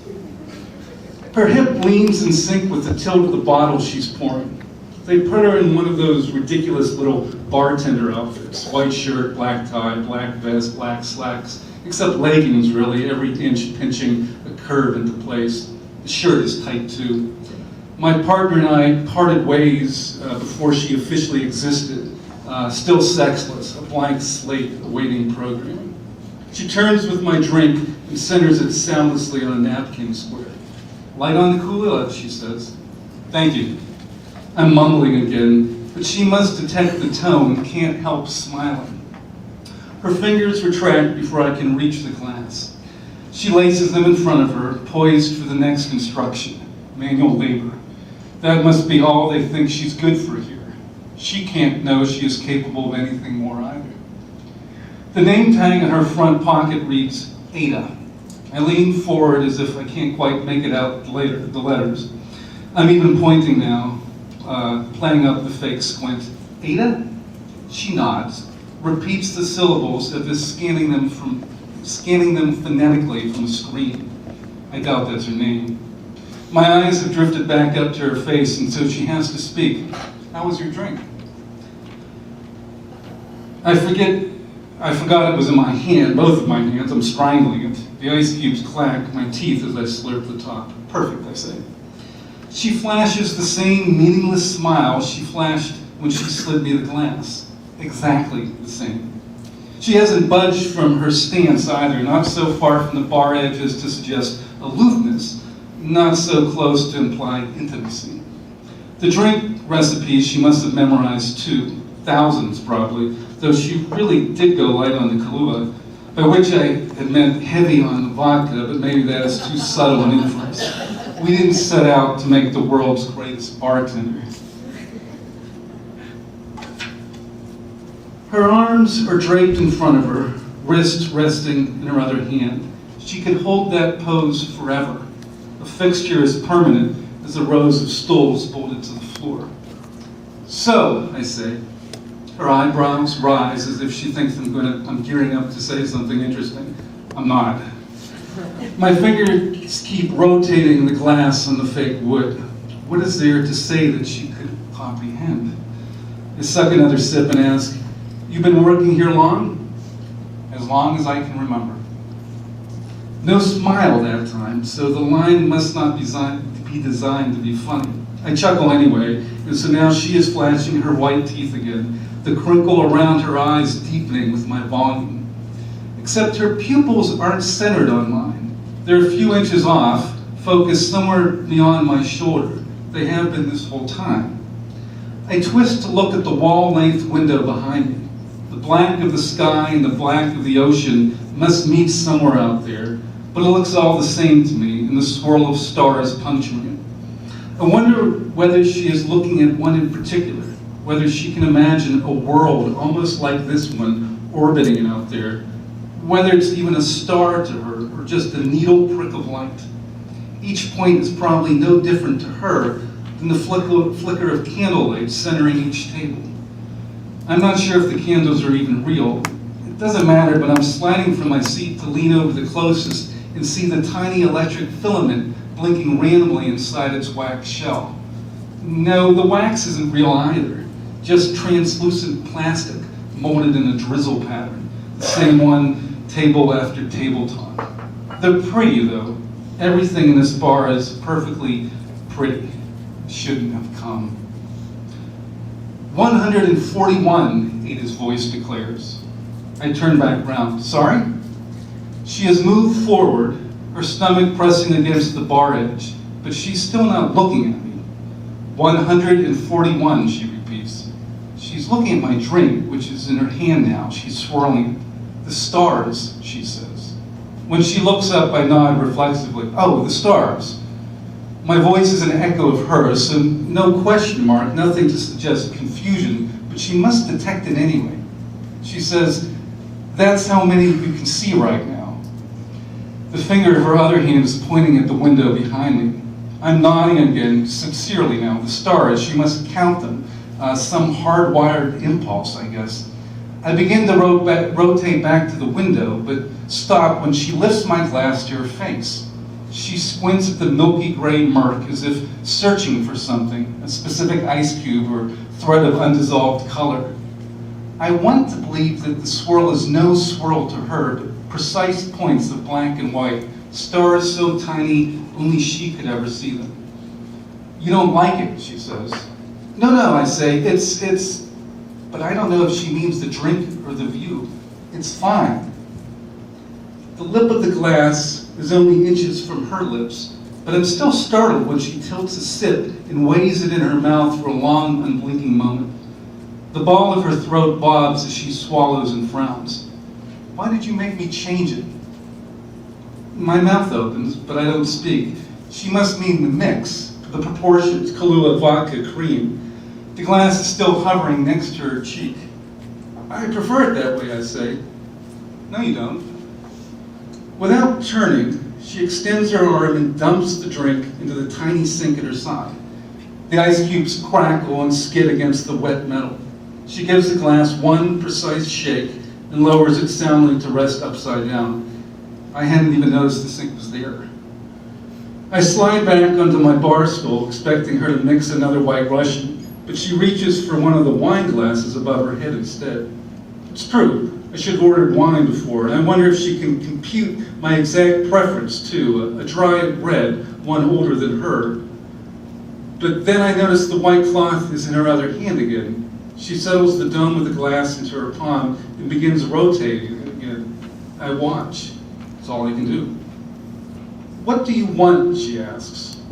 Speaker 7: Her hip leans in sync with the tilt of the bottle she's pouring. They put her in one of those ridiculous little bartender outfits. White shirt, black tie, black vest, black slacks, except leggings really, every inch pinching a curve into place. The shirt is tight too. My partner and I parted ways before she officially existed, still sexless, a blank slate awaiting programming. She turns with my drink and centers it soundlessly on a napkin square. Light on the Kahlua, she says. Thank you. I'm mumbling again, but she must detect the tone, can't help smiling. Her fingers retract before I can reach the glass. She laces them in front of her, poised for the next construction, manual labor. That must be all they think she's good for here. She can't know she is capable of anything more either. The name tag in her front pocket reads Ada. I lean forward as if I can't quite make it out the letters. I'm even pointing now, playing up the fake squint. Ada? She nods, repeats the syllables as if scanning them phonetically from the screen. I doubt that's her name. My eyes have drifted back up to her face, and so she has to speak. How was your drink? I forgot it was in my hand, both of my hands. I'm strangling it. The ice cubes clack my teeth as I slurp the top. Perfect, I say. She flashes the same meaningless smile she flashed when she slid me the glass. Exactly the same. She hasn't budged from her stance either, not so far from the bar edge as to suggest aloofness, not so close to imply intimacy. The drink recipes she must have memorized too, thousands probably, though she really did go light on the Kahlua, by which I had meant heavy on the vodka, but maybe that is too subtle an inference. We didn't set out to make the world's greatest bartender. Her arms are draped in front of her, wrists resting in her other hand. She could hold that pose forever, a fixture as permanent as the rows of stools bolted to the floor. So, I say, her eyebrows rise as if she thinks I'm gearing up to say something interesting. I'm not. My fingers keep rotating the glass on the fake wood. What is there to say that she could comprehend? I suck another sip and ask, "You've been working here long?" "As long as I can remember." No smile that time, so the line must not be designed to be funny. I chuckle anyway, and so now she is flashing her white teeth again, the crinkle around her eyes deepening with my volume. Except her pupils aren't centered on mine. They're a few inches off, focused somewhere beyond my shoulder, They have been this whole time. I twist to look at the wall-length window behind me. The black of the sky and the black of the ocean must meet somewhere out there, but it looks all the same to me in the swirl of stars puncturing it. I wonder whether she is looking at one in particular, whether she can imagine a world almost like this one orbiting out there, whether it's even a star to her or just a needle prick of light. Each point is probably no different to her than the flicker of candlelight centering each table. I'm not sure if the candles are even real. It doesn't matter, but I'm sliding from my seat to lean over the closest and see the tiny electric filament blinking randomly inside its wax shell. No, the wax isn't real either, just translucent plastic molded in a drizzle pattern, the same one table after tabletop. They're pretty though. Everything in this bar is perfectly pretty. Shouldn't have come. 141, Ada's voice declares. I turn back round. Sorry? She has moved forward, her stomach pressing against the bar edge, but she's still not looking at me. 141, she repeats. She's looking at my drink, which is in her hand now. She's swirling it. The stars, she says. When she looks up, I nod reflexively. Oh, the stars. My voice is an echo of hers, so no question mark, nothing to suggest confusion, but she must detect it anyway. She says, that's how many you can see right now. The finger of her other hand is pointing at the window behind me. I'm nodding again, sincerely now. The stars, she must count them. Some hardwired impulse, I guess. I begin to rotate back to the window, but stop when she lifts my glass to her face. She squints at the milky gray murk as if searching for something, a specific ice cube or thread of undissolved color. I want to believe that the swirl is no swirl to her, but precise points of black and white, stars so tiny only she could ever see them. You don't like it, she says. No, I say, it's, but I don't know if she means the drink or the view. It's fine. The lip of the glass is only inches from her lips, but I'm still startled when she tilts a sip and weighs it in her mouth for a long, unblinking moment. The ball of her throat bobs as she swallows and frowns. Why did you make me change it? My mouth opens, but I don't speak. She must mean the mix, the proportions, Kahlua vodka cream. The glass is still hovering next to her cheek. I prefer it that way, I say. No, you don't. Without turning, she extends her arm and dumps the drink into the tiny sink at her side. The ice cubes crackle and skid against the wet metal. She gives the glass one precise shake and lowers it soundly to rest upside down. I hadn't even noticed the sink was there. I slide back onto my bar stool, expecting her to mix another White Russian, but she reaches for one of the wine glasses above her head instead. It's true. I should have ordered wine before, and I wonder if she can compute my exact preference too, a dry red, one older than her. But then I notice the white cloth is in her other hand again. She settles the dome of the glass into her palm and begins rotating it again. I watch. That's all I can do. What do you want, she asks.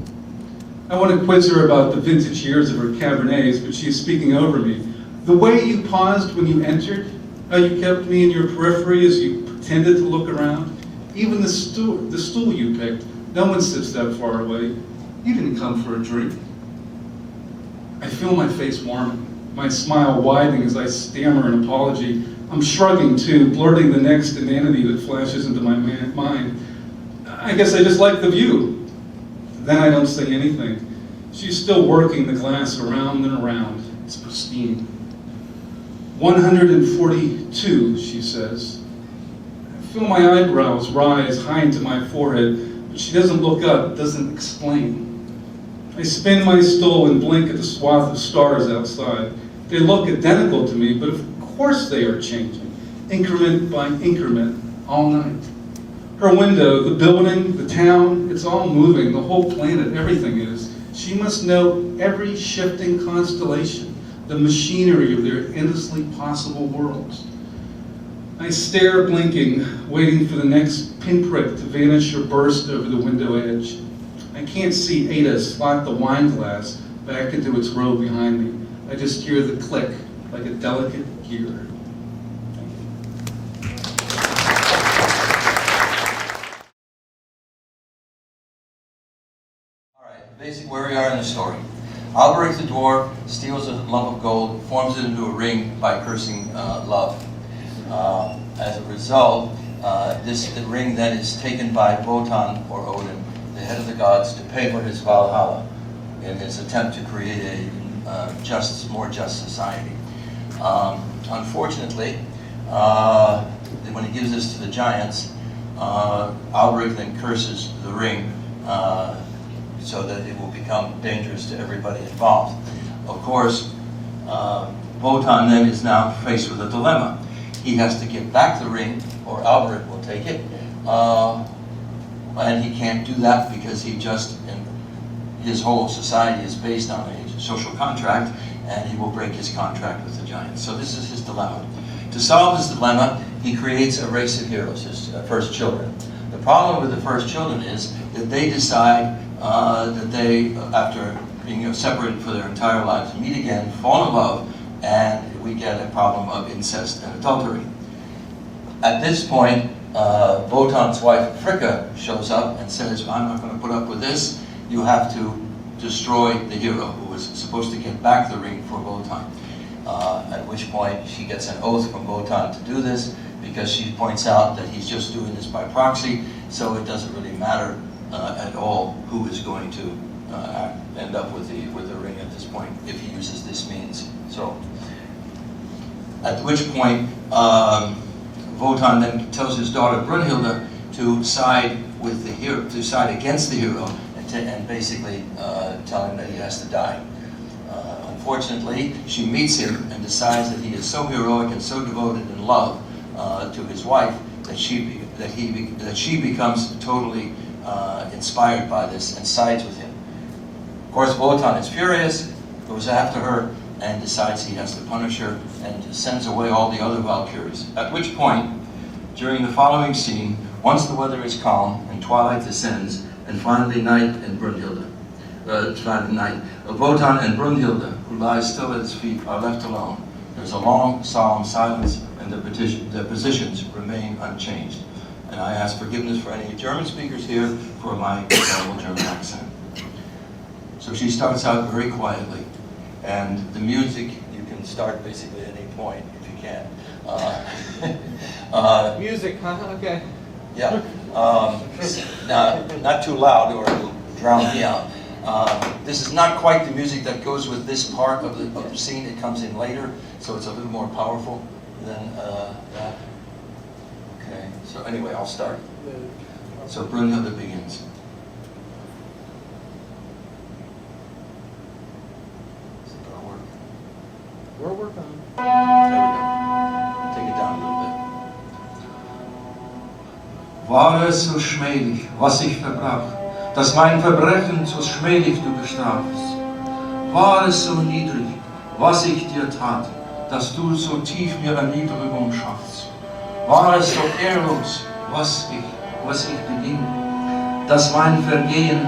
Speaker 7: I want to quiz her about the vintage years of her Cabernets, but she is speaking over me. The way you paused when you entered, how you kept me in your periphery as you pretended to look around. Even the stool you picked, no one sits that far away. You didn't come for a drink. I feel my face warming, my smile widening as I stammer an apology. I'm shrugging too, blurting the next inanity that flashes into my mind. I guess I just like the view. Then I don't say anything. She's still working the glass around and around. It's pristine. 142, she says. I feel my eyebrows rise high into my forehead, but she doesn't look up, doesn't explain. I spin my stool and blink at the swath of stars outside. They look identical to me, but of course they are changing, increment by increment, all night. Her window, the building, the town, it's all moving, the whole planet, everything is. She must know every shifting constellation, the machinery of their endlessly possible worlds. I stare, blinking, waiting for the next pinprick to vanish or burst over the window edge. I can't see Ada slot the wine glass back into its row behind me. I just hear the click, like a delicate gear.
Speaker 8: Alright, basically where we are in the story. Alberic the dwarf steals a lump of gold, forms it into a ring by cursing love. As a result, the ring then is taken by Wotan or Odin, the head of the gods, to pay for his Valhalla in his attempt to create a more just society. Unfortunately, when he gives this to the giants, Alberic then curses the ring so that it will become dangerous to everybody involved. Of course, Wotan then is now faced with a dilemma. He has to give back the ring, or Alberic will take it, and he can't do that because his whole society is based on a social contract, and he will break his contract with the giants. So this is his dilemma. To solve this dilemma, he creates a race of heroes, his first children. The problem with the first children is that they decide that they, after being separated for their entire lives, meet again, fall in love, and we get a problem of incest and adultery. At this point, Wotan's wife Fricka shows up and says, I'm not going to put up with this. You have to destroy the hero who was supposed to get back the ring for Wotan. At which point she gets an oath from Wotan to do this, because she points out that he's just doing this by proxy, so it doesn't really matter at all who is going to end up with the ring at this point if he uses this means. So, at which point Wotan then tells his daughter Brunhilde to side with the hero, to side against the hero, and basically tell him that he has to die. Unfortunately, she meets him and decides that he is so heroic and so devoted in love to his wife that she becomes totally inspired by this and sides with him. Of course, Wotan is furious, goes after her, and decides he has to punish her, and sends away all the other Walküres. At which point, during the following scene, once the weather is calm and twilight descends, and finally night and Brunhilde, Wotan and Brunhilde, who lies still at his feet, are left alone. There's a long, solemn silence, and their positions remain unchanged. And I ask forgiveness for any German speakers here for my terrible German accent. So she starts out very quietly, and the music, you can start basically at any point if you can.
Speaker 9: Music, huh? Okay.
Speaker 8: Yeah. Not too loud or it'll drown me out. This is not quite the music that goes with this part of the scene. It comes in later, so it's a little more powerful than that. Okay, so anyway, I'll start. So Brunhilde begins. Is it gonna work?
Speaker 9: We're working on it.
Speaker 8: There we go. Take it down a little bit. War es so schmählich, was ich verbrach, dass mein Verbrechen so schmählich du bestrafst? War es so niedrig, was ich dir tat, dass du so tief mir Erniedrigung schaffst? War es so ehrlos, was ich beging, dass mein Vergehen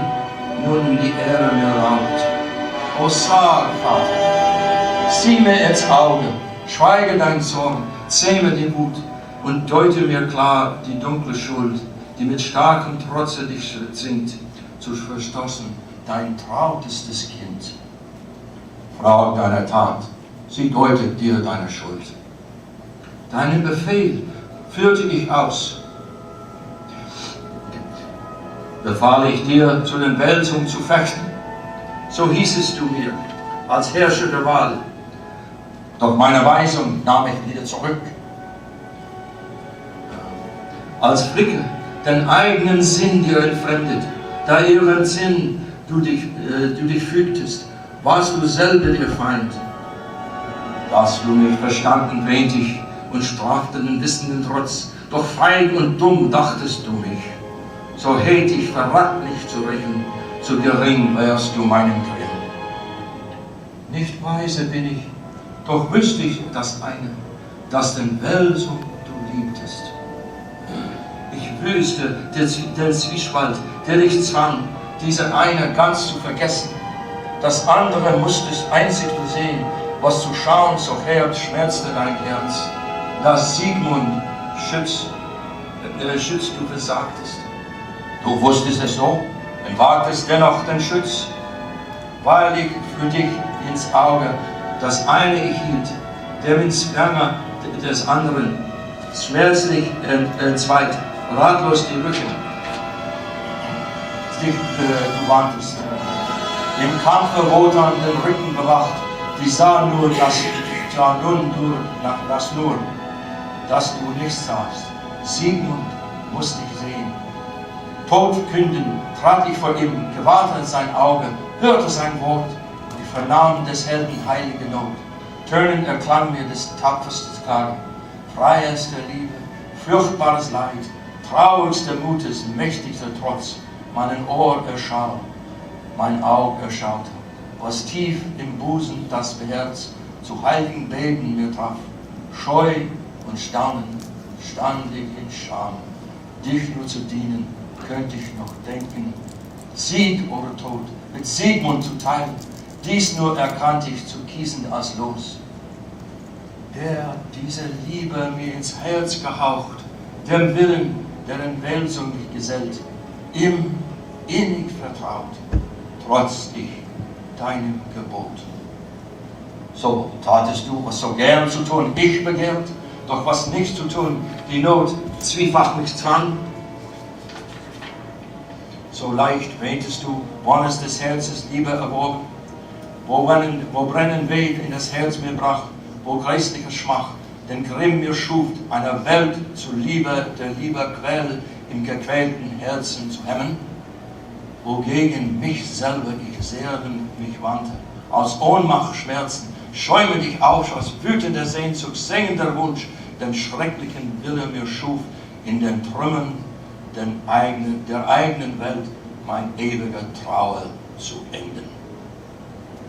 Speaker 8: nun die Ehre mir raubt? O sag, Vater, sieh mir ins Auge, schweige dein Zorn, zähme die Wut und deute mir klar die dunkle Schuld, die mit starkem Trotze dich zwingt, zu verstoßen dein trautestes Kind. Frau deiner Tat, sie deutet dir deine Schuld. Deinen Befehl führte ich aus. Befahl ich dir, zu den Wälzungen zu fechten, so hießest du mir, als Herrscher der Wahl. Doch meine Weisung nahm ich wieder zurück. Als Fricke den eigenen Sinn dir entfremdet, da ihren Sinn du dich fügtest, warst du selber der Feind. Dass du mich verstanden wähnt ich und strafte den wissenden Trotz, doch feig und dumm dachtest du mich. So hät ich verratlich zu rächen, zu gering wärst du meinem Grimm. Nicht weise bin ich, doch wüsste ich das eine, dass den Welsum du liebtest. Ich wüsste den Zwiespalt, der dich zwang, diese eine ganz zu vergessen. Das andere musstest einzig du sehen, was zu schauen so schmerzte dein Herz. Das Sigmund schützt du versagtest. Du wusstest es so und wagtest dennoch den Schutz, weil ich für dich ins Auge das eine ich hielt, der ins Ferner des anderen schmerzlich entzweit, ratlos die Rücken dich du wandtest. Im Kampfe Wotan den Rücken bewacht, die sah nur das nur, dass du nicht sahst. Sigmund musste ich sehen. Tod künden trat ich vor ihm, gewahrte sein Auge, hörte sein Wort, ich vernahm des Helden heilige Not. Tönend erklang mir des tapfersten Klage, freieste Liebe, furchtbares Leid, traurigster Mutes, mächtigster Trotz, meinen Ohr erschaute, mein Aug erschaute, was tief im Busen das Herz zu heiligen Beten mir traf. Scheu und Staunen stand ich in Scham, dich nur zu dienen, könnte ich noch denken, Sieg oder Tod mit Sigmund zu teilen, dies nur erkannte ich zu gießen als Los. Der diese Liebe mir ins Herz gehaucht, dem Willen, deren Wälzung mich gesellt, ihm innig vertraut, trotz ich deinem Gebot. So tatest du, was so gern zu tun ich begehrt, doch was nicht zu tun, die Not zwiefach mich zwang. So leicht wähntest du, Wonnes des Herzens Liebe erworben, wo brennen Weh in das Herz mir brach, wo geistlicher Schmach den Grimm mir schuf, einer Welt zu Liebe, der lieber Quell im gequälten Herzen zu hemmen, wogegen mich selber ich Seelen mich wandte, aus Ohnmacht Schmerzen, schäume dich auf, aus wütender Sehnsucht, sengender Wunsch, den schrecklichen Wille mir schuf, in den Trümmern der eigenen Welt mein ewiger Trauer zu enden.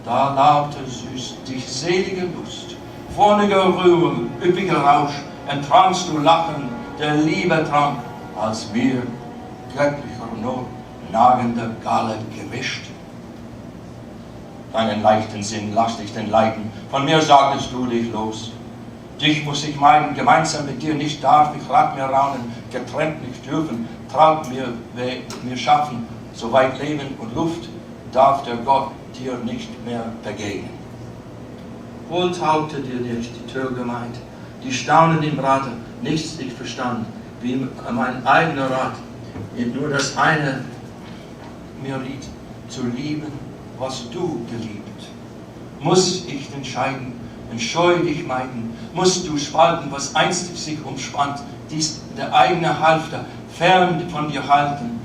Speaker 8: Da labte süß dich selige Lust, vorniger Rührung, üppiger Rausch, entrankst du Lachen, der Liebe Trank, als mir göttlicher Not nagender Galle gemischt. Deinen leichten Sinn lass dich denn leiten, von mir sagtest du dich los. Dich muss ich meiden, gemeinsam mit dir nicht darf ich rat mir raunen, getrennt nicht dürfen, traut mir schaffen, soweit Leben und Luft darf der Gott dir nicht mehr begegnen. Wohl taugte dir nicht die Türgemeinde, die staunend im Rate, nichts ich verstand, wie mein eigener Rat, nur das eine mir riet, zu lieben, was du geliebt. Muss ich denn scheiden, entscheu dich meiden, musst du spalten, was einst sich umspannt, dies der eigene Halfter, fern von dir halten,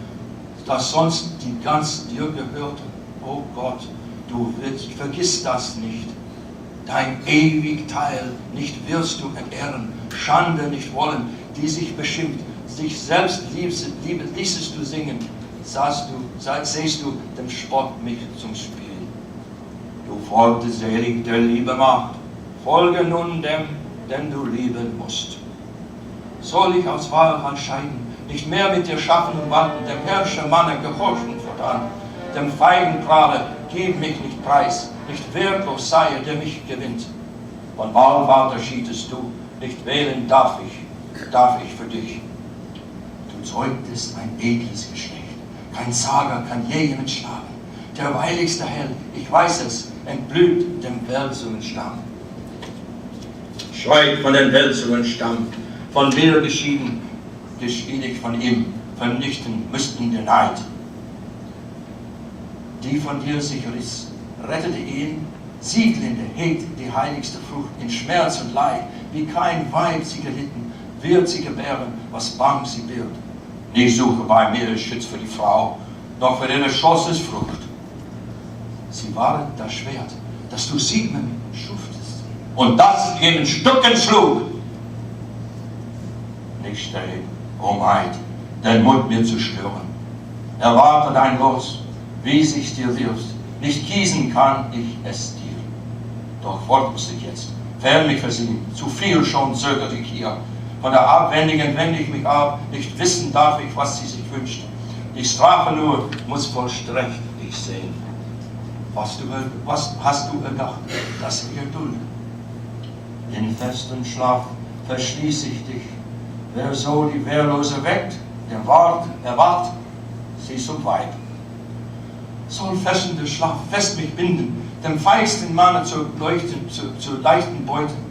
Speaker 8: das sonst die ganz dir gehörte. O Gott, du vergiss das nicht. Dein ewig Teil nicht wirst du entehren, Schande nicht wollen, die sich beschimpft, sich selbst ließest du singen, sehst du dem Spott mich zum Spiel. Du folgte selig der Liebe Macht, folge nun dem, den du lieben musst. Soll ich aus Wahrheit scheiden, nicht mehr mit dir schaffen und walten, dem Herrschermanne gehorchen fortan, dem feigen Prahle, gib mich nicht preis, nicht wertlos sei er, der mich gewinnt. Von Wahlwarte schiedest du, nicht wählen darf ich für dich. Du zeugtest ein edles Geschlecht, kein Sager kann je jemand schlagen. Der weiligste Held, ich weiß es, entblüht dem Wälzungen-Stamm. Schweig von den Wälzungen-Stamm, von mir geschieden, geschied ich von ihm, vernichten müssten den Neid. Die von dir sich riss, rettete ihn, Sieglinde hegt die heiligste Frucht in Schmerz und Leid, wie kein Weib sie gelitten, wird sie gebären, was bang sie birgt. Ich suche bei mir Schutz für die Frau, noch für ihre Schosses Frucht. Sie waren das Schwert, das du Sigmund schuftest, und das ihm in Stücken schlug. Nicht steh, o Maid, den Mund mir zu stören. Erwarte dein Los, wie sich dir wirfst, nicht gießen kann ich es dir. Doch fort muss ich jetzt, fern mich versiehen, zu viel schon zögert ich hier. Von der Abwendigen wende ich mich ab, nicht wissen darf ich, was sie sich wünscht. Die Strafe nur muss vollstreckt dich sehen. Was hast du gedacht, dass wir dulden? In festem Schlaf verschließ ich dich. Wer so die Wehrlose weckt, der erwacht, sie zum Weib. Soll fessender Schlaf fest mich binden, dem feisten Manne zu leichten Beuten.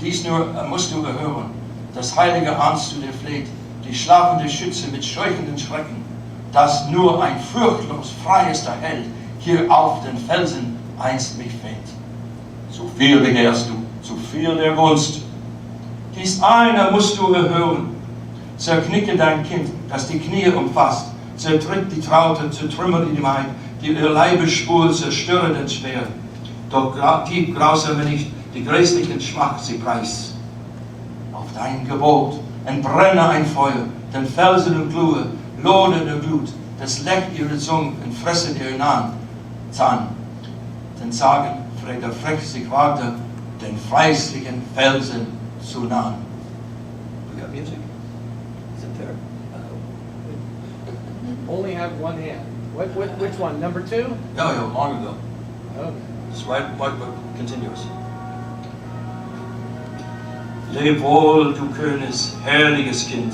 Speaker 8: Dies nur musst du erhören, das Heilige ahnst du dir fleht, die schlafende Schütze mit scheuchenden Schrecken, dass nur ein furchtlos freiester Held hier auf den Felsen einst mich fällt. Zu viel begehrst du, zu viel der Gunst. Dies eine musst du erhören. Zerknicke dein Kind, das die Knie umfasst, zertritt die Traute, zertrümmert die Maid, die ihr Leibesspur zerstörenden schwer. Doch gib grausame nicht die gräßlichen Schmach sie preis. Auf dein Gebot entbrenne ein Feuer, den Felsen und Glue, lohne der Glut, das leckt ihre Zunge und fresse ihr Zahn. Denn sagen, der frech sich wagte, den fleißlichen Felsen zu nahen.
Speaker 9: We got music? Is it there? Only have one hand. Which one? Number 2?
Speaker 8: Yeah, long ago.
Speaker 9: Okay.
Speaker 8: It's right, but continuous. Leb wohl, du Königs, herrliches Kind,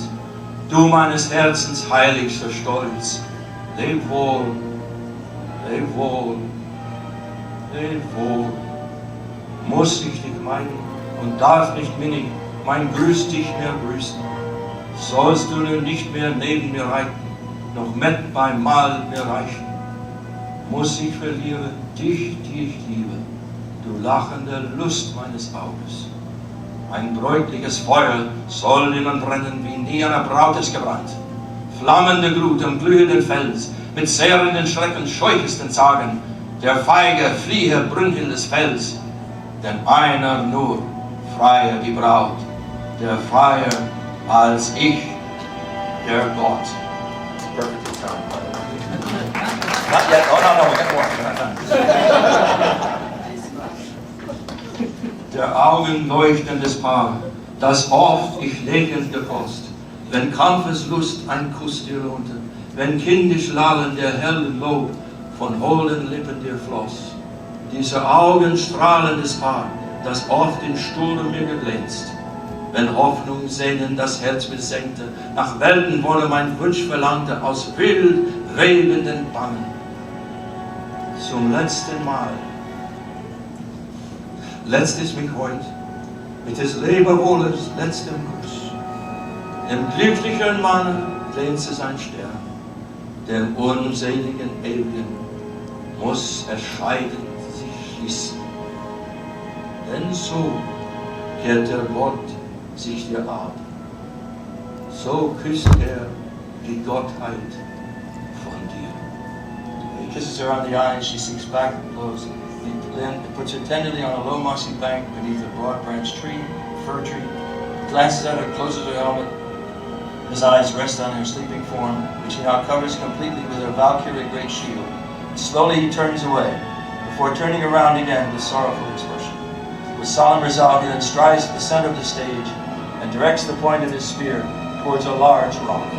Speaker 8: du meines Herzens heiligster Stolz. Leb wohl, leb wohl, leb wohl. Muss ich dich meiden und darf nicht minnig mein Grüß dich mehr grüßen. Sollst du nun nicht mehr neben mir reiten, noch mit beim Mahl mir reichen. Muss ich verlieren dich, die ich liebe, du lachende Lust meines Auges. Ein bräutliches Feuer soll in man brennen, wie nie einer Braut es gebrannt. Flammende Glut am glühenden Fels, mit zehrenden Schrecken scheuchesten Zagen, der Feige fliehe Brünnhildes Fels, denn einer nur freier die Braut, der freier als ich, der Gott. Perfect time. Not yet. Oh no, we got more. We're not done. Der Augen leuchtendes Paar, das oft ich lächelnd gekost, wenn Kampfeslust ein Kuss dir lohnte, wenn kindisch lallen der hellen Lob von holden Lippen dir floss. Diese Augen strahlendes Paar, das oft in Sturm mir geglänzt, wenn Hoffnung sehnen das Herz besenkte, nach Weltenwolle mein Wunsch verlangte, aus wild webenden Bangen. Zum letzten Mal, letztes mich heut, mit des Leberwohlers letztem Kuss. Im glücklichen Manne glänze sein Stern, dem unseligen Ewigen muss erscheiden sich schließen. Denn so kehrt der Gott sich dir ab, so küsst er die Gottheit von dir. He kisses her on the eye and she sinks back and blows. Then puts her tenderly on a low mossy bank beneath a broad branched tree, fir tree, glances at her, closes her helmet. His eyes rest on her sleeping form, which he now covers completely with her Walküre great shield. Slowly he turns away, before turning around again with sorrowful expression. With solemn resolve, he then strides to the center of the stage and directs the point of his spear towards a large rock.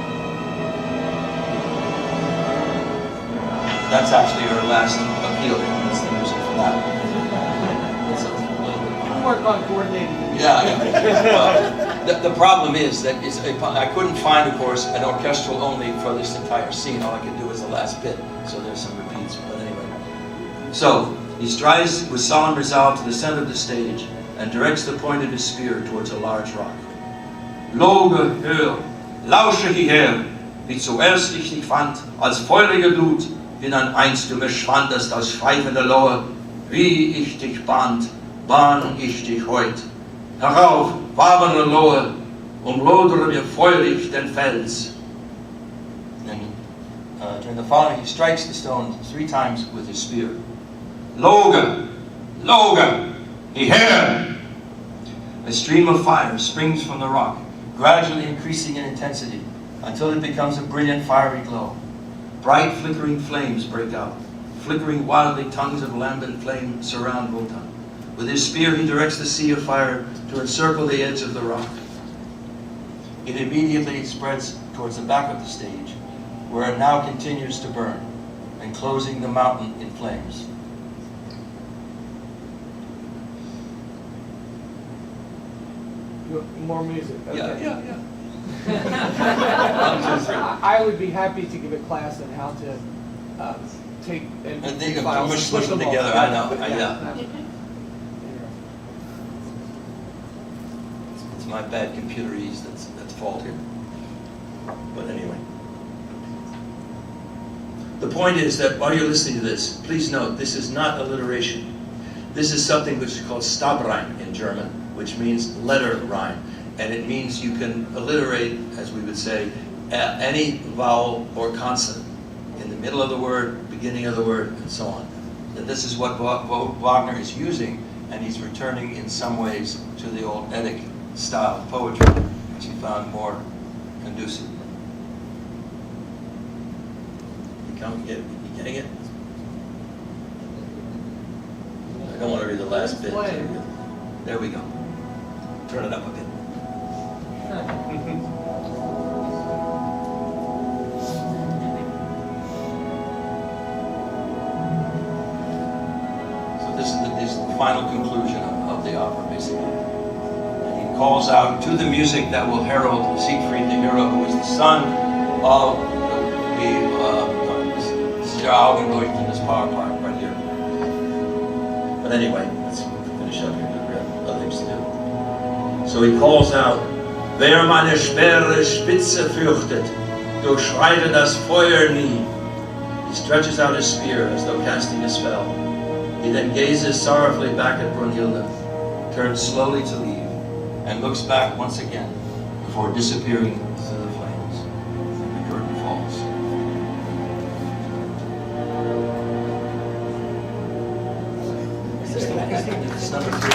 Speaker 8: That's actually her last appeal. That's the music for that. It's a little bit.
Speaker 9: We'll work on coordinating.
Speaker 8: Yeah. Well, the problem is that I couldn't find, of course, an orchestral only for this entire scene. All I could do was the last bit, so there's some repeats. But anyway, so he strides with solemn resolve to the center of the stage and directs the point of his spear towards a large rock. Loge, hör, lausche hierher, wie zuerst ich dich fand, als feurige Glut, wie dann einst du mich schwandest aus schweifender Lohe, wie ich dich bahn ich dich heut. Herauf, wabernde Lohe, umlodere mir feurig den Fels. And during the following, he strikes the stone 3 times with his spear. Loge, Loge, hierher! A stream of fire springs from the rock, gradually increasing in intensity until it becomes a brilliant fiery glow. Bright flickering flames break out. Flickering wildly tongues of lambent flame surround Wotan. With his spear he directs the sea of fire to encircle the edge of the rock. It immediately spreads towards the back of the stage, where it now continues to burn, enclosing the mountain in flames.
Speaker 10: More music. Okay.
Speaker 8: Yeah.
Speaker 10: I would be happy to give a class on how to take and
Speaker 8: they can
Speaker 10: files,
Speaker 8: smush them
Speaker 10: all
Speaker 8: together, I know,
Speaker 10: Yeah.
Speaker 8: It's my bad computerese that's fault here. But anyway. The point is that while you're listening to this, please note, this is not alliteration. This is something which is called Stabreim in German, which means letter rhyme. And it means you can alliterate, as we would say, any vowel or consonant in the middle of the word, beginning of the word, and so on. And this is what Wagner is using, and he's returning in some ways to the old Eddic style of poetry, which he found more conducive. You getting it? I don't want to read the last bit. There we go. Turn it up a bit. So this is the final conclusion of the opera, basically. And he calls out to the music that will herald Siegfried, the hero, who is the son of this is your Augenleuchten, this power part right here. But anyway, let's finish up here. We have other things to do. So he calls out, wer meine schwere Spitze fürchtet, durchschreite das Feuer nie. He stretches out his spear as though casting a spell. He then gazes sorrowfully back at Brunhilde, turns slowly to leave, and looks back once again before disappearing through the flames. And the curtain falls. Is this number 3?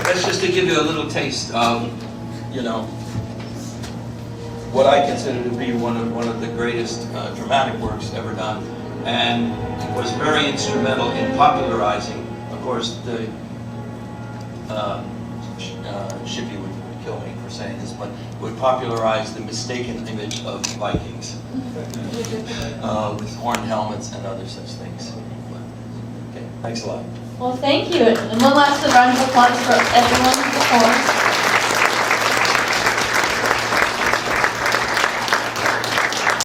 Speaker 8: That's just to give you a little taste of, what I consider to be one of the greatest dramatic works ever done, and was very instrumental in popularizing, of course, the Shippy would kill me for saying this, but would popularize the mistaken image of Vikings with horned helmets and other such things. Okay, thanks a lot.
Speaker 11: Well, thank you. And one last round of applause for everyone before.